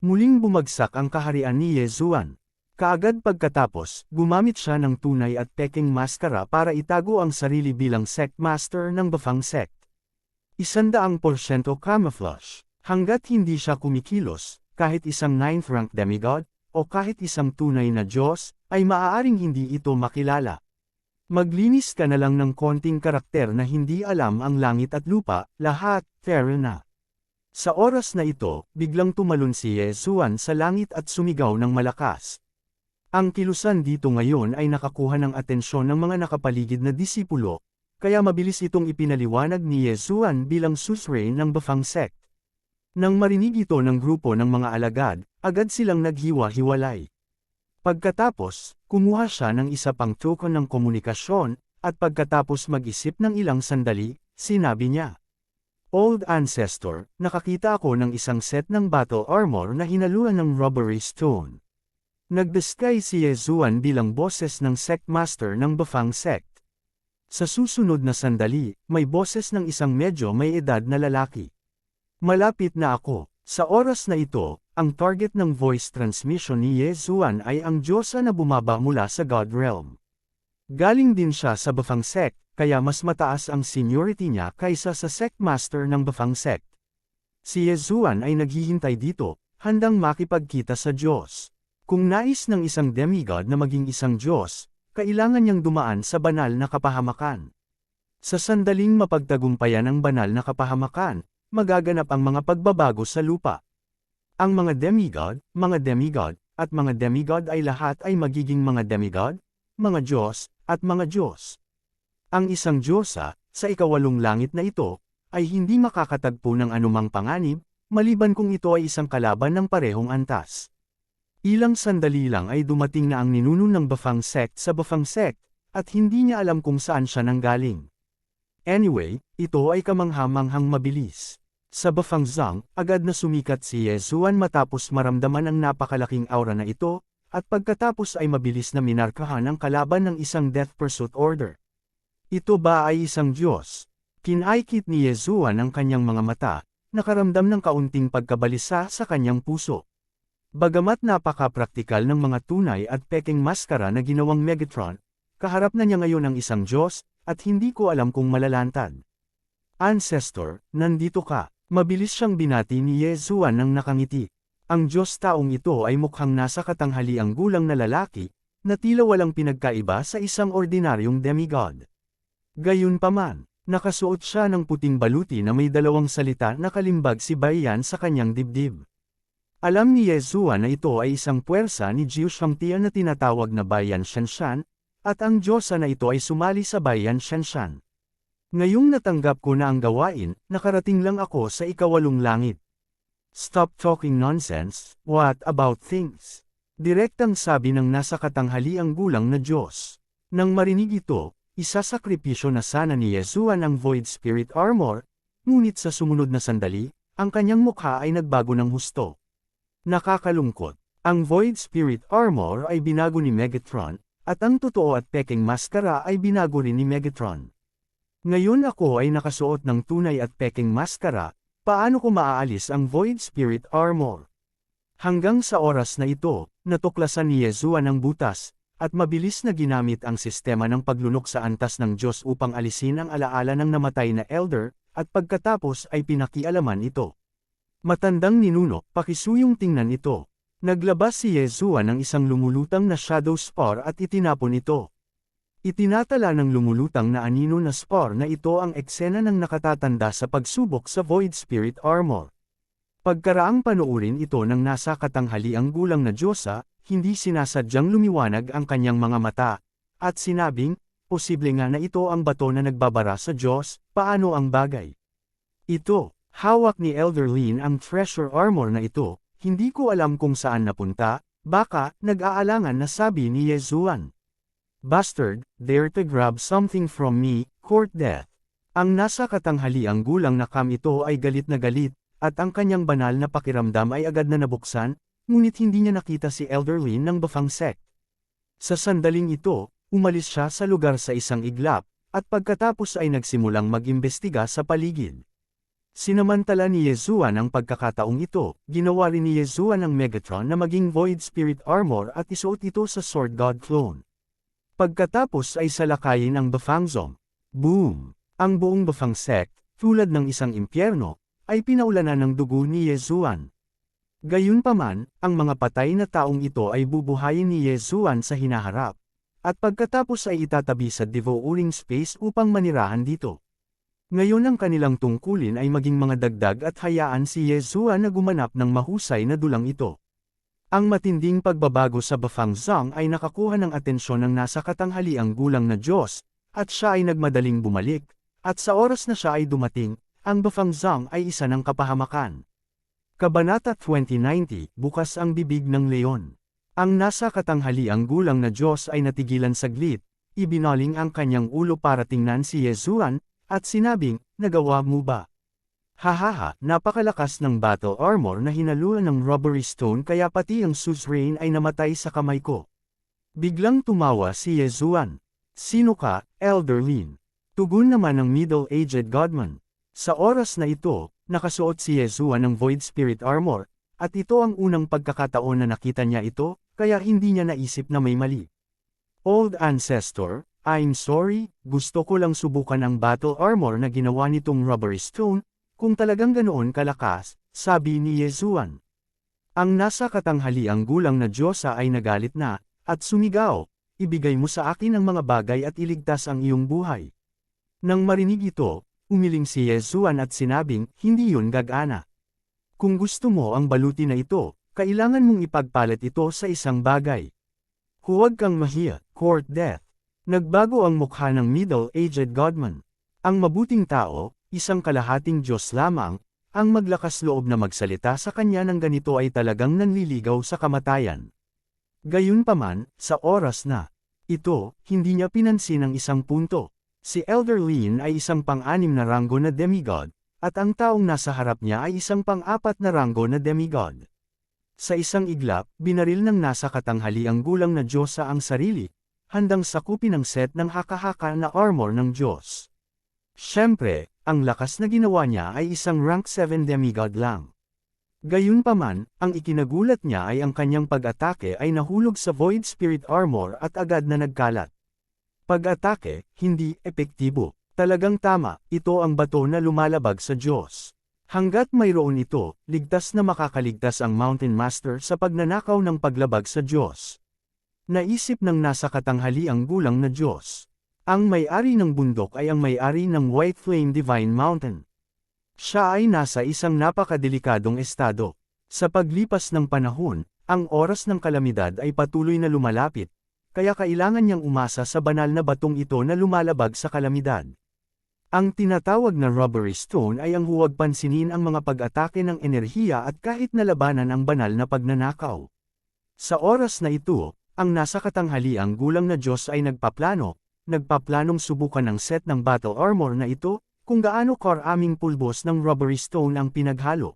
Speaker 1: Muling bumagsak ang kaharian ni Ye Zuan. Kaagad pagkatapos, gumamit siya ng tunay at peking maskara para itago ang sarili bilang sect master ng Bafang sect. 100% camouflage. Hanggat hindi siya kumikilos, kahit isang 9th rank demigod, o kahit isang tunay na Diyos, ay maaaring hindi ito makilala. Maglinis ka na lang ng konting karakter na hindi alam ang langit at lupa, lahat, fair na. Sa oras na ito, biglang tumalon si Ye Zuan sa langit at sumigaw ng malakas. Ang kilusan dito ngayon ay nakakuha ng atensyon ng mga nakapaligid na disipulo, kaya mabilis itong ipinaliwanag ni Ye Zuan bilang suzerain ng Bafang sect. Nang marinig ito ng grupo ng mga alagad, agad silang naghiwa-hiwalay. Pagkatapos, kumuha siya ng isa pang token ng komunikasyon, at pagkatapos mag-isip ng ilang sandali, sinabi niya, "Old Ancestor, nakakita ako ng isang set ng battle armor na hinaluan ng robbery stone." Nag-disguise si Ye Zuan bilang boses ng sect master ng Bafang sect. Sa susunod na sandali, may boses ng isang medyo may edad na lalaki. "Malapit na ako." Sa oras na ito, ang target ng voice transmission ni Ye Zuan ay ang Diyosa na bumaba mula sa God Realm. Galing din siya sa Bafang sect, kaya mas mataas ang seniority niya kaysa sa sect master ng Bafang sect. Si Ye Zuan ay naghihintay dito, handang makipagkita sa Diyos. Kung nais ng isang demigod na maging isang Diyos, kailangan niyang dumaan sa banal na kapahamakan. Sa sandaling mapagtagumpayan ng banal na kapahamakan, magaganap ang mga pagbabago sa lupa. Ang mga demigod, at mga demigod ay lahat ay magiging mga demigod, mga Diyos, at mga Diyos. Ang isang Diyosa, sa ikawalong langit na ito, ay hindi makakatagpo ng anumang panganib, maliban kung ito ay isang kalaban ng parehong antas. Ilang sandali lang ay dumating na ang ninuno ng Bafang sect sa Bafang sect, at hindi niya alam kung saan siya nanggaling. Anyway, ito ay kamangha-manghang mabilis. Sa Bafang Zhang, agad na sumikat si Ye Zuan matapos maramdaman ang napakalaking aura na ito, at pagkatapos ay mabilis na minarkahan ang kalaban ng isang death pursuit order. Ito ba ay isang Diyos? Kinaikit ni Ye Zuan ang kanyang mga mata, nakaramdam ng kaunting pagkabalisa sa kanyang puso. Bagamat napaka-praktikal ng mga tunay at peking maskara na ginawang Megatron, kaharap na niya ngayon ang isang Diyos, at hindi ko alam kung malalantad. "Ancestor, nandito ka." Mabilis siyang binati ni Ye Zuan nang nakangiti. Ang Diyos taong ito ay mukhang nasa katanghaliang gulang na lalaki, na tila walang pinagkaiba sa isang ordinaryong demigod. Gayunpaman, nakasuot siya ng puting baluti na may dalawang salita na kalimbag si Baiyan sa kanyang dibdib. Alam ni Ye Zuan na ito ay isang puwersa ni Jiu Shangtian na tinatawag na Baiyan Shenshan, at ang Diyosa na ito ay sumali sa Baiyan Shenshan. Ngayong natanggap ko na ang gawain, nakarating lang ako sa ikawalong langit. "Stop talking nonsense, what about things?" Direktang sabi ng nasa katanghaliang gulang na Diyos. Nang marinig ito, isasakripisyo na sana ni Ye Zuan ang Void Spirit Armor, ngunit sa sumunod na sandali, ang kanyang mukha ay nagbago ng husto. Nakakalungkot. Ang Void Spirit Armor ay binago ni Megatron, at ang totoo at peking maskara ay binago rin ni Megatron. Ngayon ako ay nakasuot ng tunay at peking maskara, paano ko maaalis ang Void Spirit Armor? Hanggang sa oras na ito, natuklasan ni Ye Zuan ang butas, at mabilis na ginamit ang sistema ng paglunok sa antas ng Diyos upang alisin ang alaala ng namatay na Elder, at pagkatapos ay pinakialaman ito. Matandang ninuno, pakisuyong tingnan ito. Naglabas si Ye Zuan ng isang lumulutang na shadow spore at itinapon ito. Itinatala ng lumulutang na anino na spore na ito ang eksena ng nakatatanda sa pagsubok sa Void Spirit Armor. Pagkaraang panoorin ito ng nasa katanghaliang gulang na Diyosa, hindi sinasadyang lumiwanag ang kanyang mga mata, at sinabing, posible nga na ito ang bato na nagbabara sa Diyos, paano ang bagay? Ito. Hawak ni Elder Lin ang treasure armor na ito, hindi ko alam kung saan napunta, baka, nag-aalangan na sabi ni Ye Zuan. "Bastard, dare to grab something from me, court death." Ang nasa katanghaliang gulang na kam ito ay galit na galit, at ang kanyang banal na pakiramdam ay agad na nabuksan, ngunit hindi niya nakita si Elder Lin ng Bafang sect. Sa sandaling ito, umalis siya sa lugar sa isang iglap, at pagkatapos ay nagsimulang mag-imbestiga sa paligid. Sinamantala ni Yezuan ang pagkakataong ito, ginawa rin ni Yezuan ang Megatron na maging Void Spirit Armor at isuot ito sa Sword God clone. Pagkatapos ay salakayin ang Bafangzong. Boom! Ang buong Bafang sect, tulad ng isang impyerno, ay pinaulanan ng dugo ni Yezuan. Gayunpaman, ang mga patay na taong ito ay bubuhayin ni Yezuan sa hinaharap, at pagkatapos ay itatabi sa devouring space upang manirahan dito. Ngayon ang kanilang tungkulin ay maging mga dagdag at hayaan si Yezuan na gumanap ng mahusay na dulang ito. Ang matinding pagbabago sa Bafangzong ay nakakuha ng atensyon ng nasa katanghaliang gulang na Diyos, at siya ay nagmadaling bumalik, at sa oras na siya ay dumating, ang Bafangzong ay isa ng kapahamakan. Kabanata 2090, bukas ang bibig ng leon. Ang nasa katanghaliang gulang na Diyos ay natigilan saglit, ibinaling ang kanyang ulo para tingnan si Yezuan, at sinabing, nagawa mo ba? Hahaha, napakalakas ng battle armor na hinaluan ng rubbery stone kaya pati ang suzerain ay namatay sa kamay ko. Biglang tumawa si Yezuan. Sino ka, Elder Lin? Tugon naman ng middle-aged godman. Sa oras na ito, nakasuot si Yezuan ng Void Spirit Armor, at ito ang unang pagkakataon na nakita niya ito, kaya hindi niya naisip na may mali. Old Ancestor, I'm sorry, gusto ko lang subukan ang battle armor na ginawa nitong rubbery stone, kung talagang ganoon kalakas, sabi ni Yezuan. Ang nasa katanghaliang gulang na Diyosa ay nagalit na, at sumigaw, ibigay mo sa akin ang mga bagay at iligtas ang iyong buhay. Nang marinig ito, umiling si Yezuan at sinabing, hindi yun gagana. Kung gusto mo ang baluti na ito, kailangan mong ipagpalit ito sa isang bagay. Huwag kang mahiya, court death. Nagbago ang mukha ng middle-aged godman. Ang mabuting tao, isang kalahating Diyos lamang, ang maglakas loob na magsalita sa kanya ng ganito ay talagang nanliligaw sa kamatayan. Gayunpaman, sa oras na ito, hindi niya pinansin ang isang punto. Si Elder Lin ay isang pang-anim na ranggo na demigod, at ang taong nasa harap niya ay isang pang-apat na ranggo na demigod. Sa isang iglap, binaril ng nasa katanghaliang gulang na Diyosa ang sarili, handang sakupin ang set ng haka-haka na armor ng Diyos. Siyempre, ang lakas na ginawa niya ay isang rank 7 demigod lang. Gayunpaman, ang ikinagulat niya ay ang kanyang pag-atake ay nahulog sa Void Spirit Armor at agad na nagkalat. Pag-atake, hindi epektibo. Talagang tama, ito ang bato na lumalabag sa Diyos. Hanggat mayroon ito, ligtas na makakaligtas ang Mountain Master sa pagnanakaw ng paglabag sa Diyos. Naisip ng nasa katanghaliang gulang na Diyos. Ang may-ari ng bundok ay ang may-ari ng White Flame Divine Mountain. Siya ay nasa isang napakadelikadong estado. Sa paglipas ng panahon, ang oras ng kalamidad ay patuloy na lumalapit, kaya kailangan niyang umasa sa banal na batong ito na lumalabag sa kalamidad. Ang tinatawag na rubbery stone ay ang huwag pansinin ang mga pag-atake ng enerhiya at kahit nalabanan ang banal na pagnanakaw. Sa oras na ito, ang nasa katanghaliang gulang na Diyos ay nagpaplanong subukan ng set ng battle armor na ito, kung gaano karaming pulbos ng rubbery stone ang pinaghalo.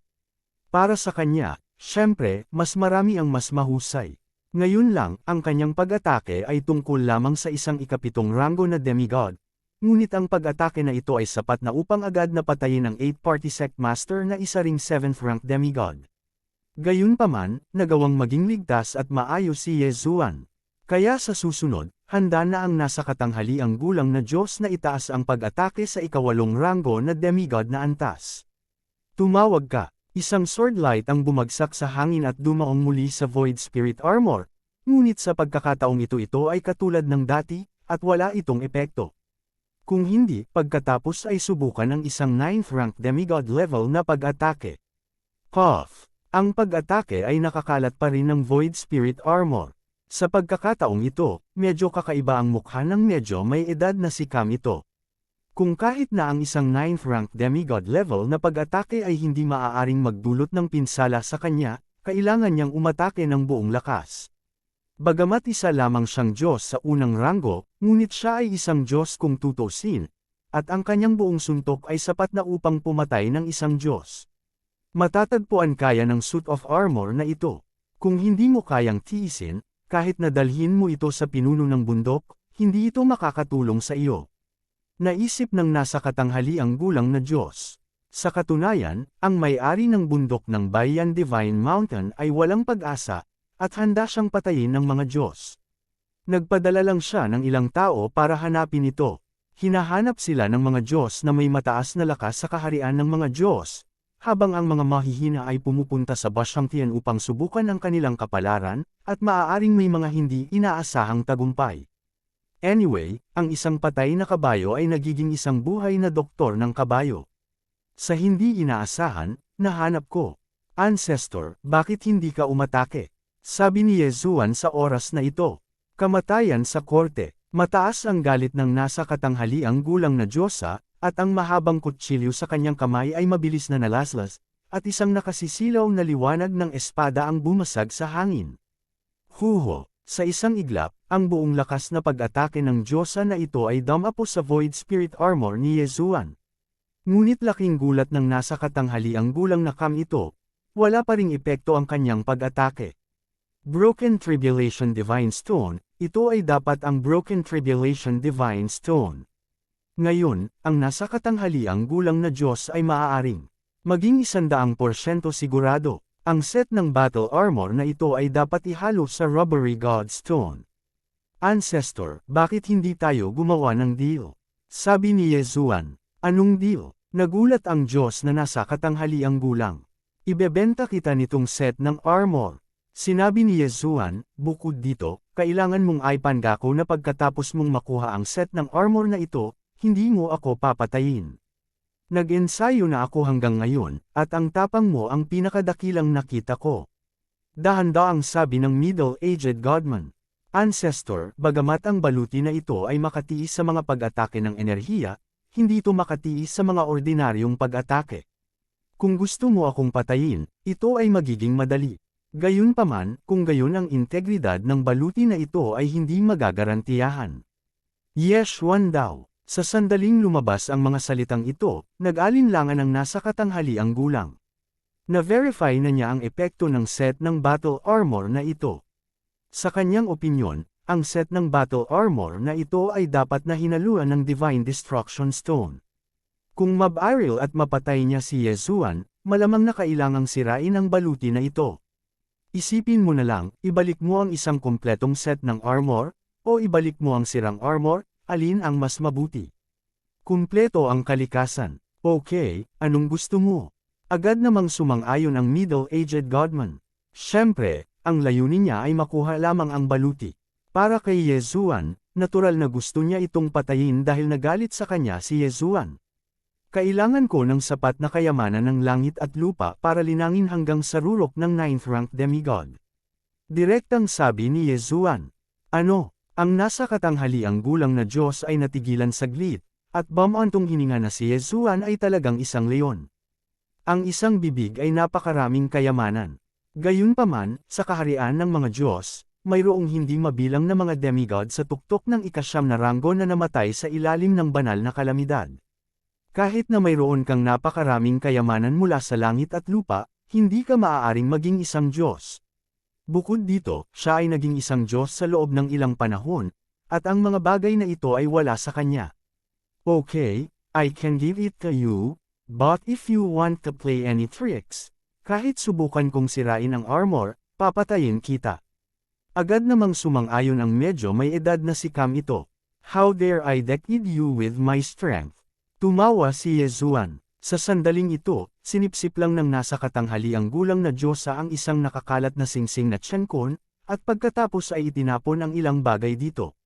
Speaker 1: Para sa kanya, syempre, mas marami ang mas mahusay. Ngayon lang, ang kanyang pag-atake ay tungkol lamang sa isang ikapitong ranggo na demigod, ngunit ang pag-atake na ito ay sapat na upang agad na patayin ang 8-party sect master na isa ring 7th rank demigod. Gayunpaman, nagawang maging ligtas at maayos si Yezuan. Kaya sa susunod, handa na ang nasa katanghaliang gulang na Diyos na itaas ang pag-atake sa ikawalong ranggo na demigod na antas. Tumawag ka, isang sword light ang bumagsak sa hangin at dumaong muli sa Void Spirit Armor, ngunit sa pagkakataong ito ay katulad ng dati, at wala itong epekto. Kung hindi, pagkatapos ay subukan ng isang 9th rank demigod level na pag-atake. Cough! Ang pag-atake ay nakakalat pa rin ng Void Spirit Armor. Sa pagkakataong ito, medyo kakaiba ang mukha ng medyo may edad na si Cam ito. Kung kahit na ang isang 9th rank demigod level na pag-atake ay hindi maaaring magdulot ng pinsala sa kanya, kailangan niyang umatake ng buong lakas. Bagamat isa lamang siyang Diyos sa unang ranggo, ngunit siya ay isang Diyos kung tutusin, at ang kanyang buong suntok ay sapat na upang pumatay ng isang Diyos. Matatagpuan kaya ng suit of armor na ito. Kung hindi mo kayang tiisin, kahit na dalhin mo ito sa pinuno ng bundok, hindi ito makakatulong sa iyo. Naisip ng nasa katanghaliang gulang na Diyos. Sa katunayan, ang may-ari ng bundok ng Bayan Divine Mountain ay walang pag-asa, at handa siyang patayin ng mga Diyos. Nagpadala lang siya ng ilang tao para hanapin ito. Hinahanap sila ng mga Diyos na may mataas na lakas sa kaharian ng mga Diyos, habang ang mga mahihina ay pumupunta sa Bashangtian upang subukan ang kanilang kapalaran, at maaaring may mga hindi inaasahang tagumpay. Anyway, ang isang patay na kabayo ay nagiging isang buhay na doktor ng kabayo. Sa hindi inaasahan, nahanap ko. Ancestor, bakit hindi ka umatake? Sabi ni Yezuan sa oras na ito. Kamatayan sa korte. Mataas ang galit ng nasa katanghaliang gulang na Diyosa, at ang mahabang kutsilyo sa kanyang kamay ay mabilis na nalaslas, at isang nakasisilaw na liwanag ng espada ang bumasag sa hangin. Huho! Sa isang iglap, ang buong lakas na pag-atake ng Diyosa na ito ay dumapo sa Void Spirit Armor ni Yezuan. Ngunit laking gulat ng nasa katanghaliang gulang na Kam ito, wala pa ring epekto ang kanyang pag-atake. Broken Tribulation Divine Stone, ito ay dapat ang Broken Tribulation Divine Stone. Ngayon, ang nasa katanghaliang gulang na Diyos ay maaaring maging 100% sigurado. Ang set ng battle armor na ito ay dapat ihalo sa Rubbery God Stone. Ancestor, bakit hindi tayo gumawa ng deal? Sabi ni Yezuan. Anong deal? Nagulat ang Diyos na nasa katanghaliang gulang. Ibebenta kita nitong set ng armor. Sinabi ni Yezuan, bukod dito, kailangan mong ipangako na pagkatapos mong makuha ang set ng armor na ito, hindi mo ako papatayin. Nag-ensayo na ako hanggang ngayon, at ang tapang mo ang pinakadakilang nakita ko. Dahan-daang sabi ng middle-aged godman. Ancestor, bagamat ang baluti na ito ay makatiis sa mga pag-atake ng enerhiya, hindi ito makatiis sa mga ordinaryong pag-atake. Kung gusto mo akong patayin, ito ay magiging madali. Gayunpaman, kung gayon ang integridad ng baluti na ito ay hindi magagarantiyahan. Yeshuan daw. Sa sandaling lumabas ang mga salitang ito, nag-alinlangan ang nasa katanghaliang gulang. Na-verify na niya ang epekto ng set ng battle armor na ito. Sa kanyang opinyon, ang set ng battle armor na ito ay dapat na hinaluan ng Divine Destruction Stone. Kung mabaril at mapatay niya si Yezuan, malamang na kailangang sirain ang baluti na ito. Isipin mo na lang, ibalik mo ang isang kompletong set ng armor, o ibalik mo ang sirang armor, alin ang mas mabuti? Kumpleto ang kalikasan. Okay, anong gusto mo? Agad namang sumang-ayon ang middle-aged godman. Siyempre, ang layunin niya ay makuha lamang ang baluti. Para kay Yezuan, natural na gusto niya itong patayin dahil nagalit sa kanya si Yezuan. Kailangan ko ng sapat na kayamanan ng langit at lupa para linangin hanggang sa rurok ng 9th rank demigod. Direktang sabi ni Yezuan. Ano? Ang nasa katanghaliang gulang na Diyos ay natigilan saglit, at bamantong hininga na si Yezuan ay talagang isang leon. Ang isang bibig ay napakaraming kayamanan. Gayunpaman, sa kaharian ng mga Diyos, mayroong hindi mabilang na mga demigod sa tuktok ng ikasyam na ranggo na namatay sa ilalim ng banal na kalamidad. Kahit na mayroon kang napakaraming kayamanan mula sa langit at lupa, hindi ka maaaring maging isang Diyos. Bukod dito, siya ay naging isang Diyos sa loob ng ilang panahon, at ang mga bagay na ito ay wala sa kanya. Okay, I can give it to you, but if you want to play any tricks, kahit subukan kong sirain ang armor, papatayin kita. Agad namang sumang-ayon ang medyo may edad na si Kam ito. How dare I deceive you with my strength? Tumawa si Yezuan. Sa sandaling ito, sinipsip lang ng nasa katanghaliang gulang na Diyosa ang isang nakakalat na singsing na tiyankon, at pagkatapos ay itinapon ang ilang bagay dito.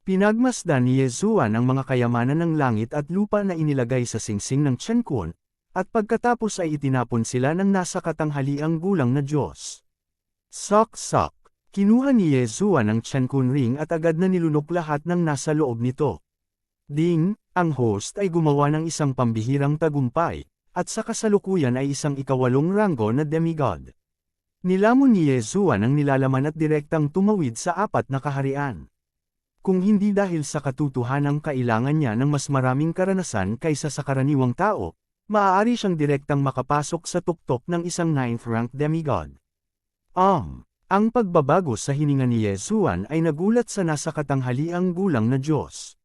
Speaker 1: Pinagmasdan ni Yezuan ang mga kayamanan ng langit at lupa na inilagay sa singsing ng tiyankon, at pagkatapos ay itinapon sila ng nasa katanghaliang gulang na Diyos. Sok-sok. Kinuha ni Yezuan ang tiyankon ring at agad na nilunok lahat ng nasa loob nito. Ding! Ang host ay gumawa ng isang pambihirang tagumpay, at sa kasalukuyan ay isang ikawalong ranggo na demigod. Nilamon ni Yezuan ang nilalaman at direktang tumawid sa apat na kaharian. Kung hindi dahil sa katotohanang kailangan niya ng mas maraming karanasan kaysa sa karaniwang tao, maaari siyang direktang makapasok sa tuktok ng isang 9th-ranked demigod. Ang pagbabago sa hininga ni Yesuan ay nagulat sa nasa katanghaliang gulang na Diyos.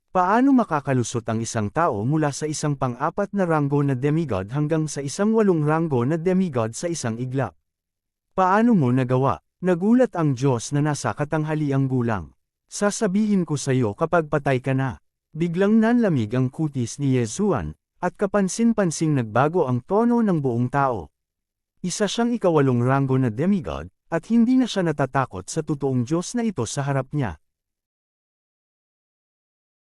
Speaker 1: Paano makakalusot ang isang tao mula sa isang pang-apat na ranggo na demigod hanggang sa isang 8 ranggo na demigod sa isang iglap? Paano mo nagawa? Nagulat ang Diyos na nasa katanghaliang gulang. Sasabihin ko sa iyo kapag patay ka na. Biglang nanlamig ang kutis ni Yesuan, at kapansin-pansing nagbago ang tono ng buong tao. Isa siyang ika-8 ranggo na demigod, at hindi na siya natatakot sa totoong Diyos na ito sa harap niya.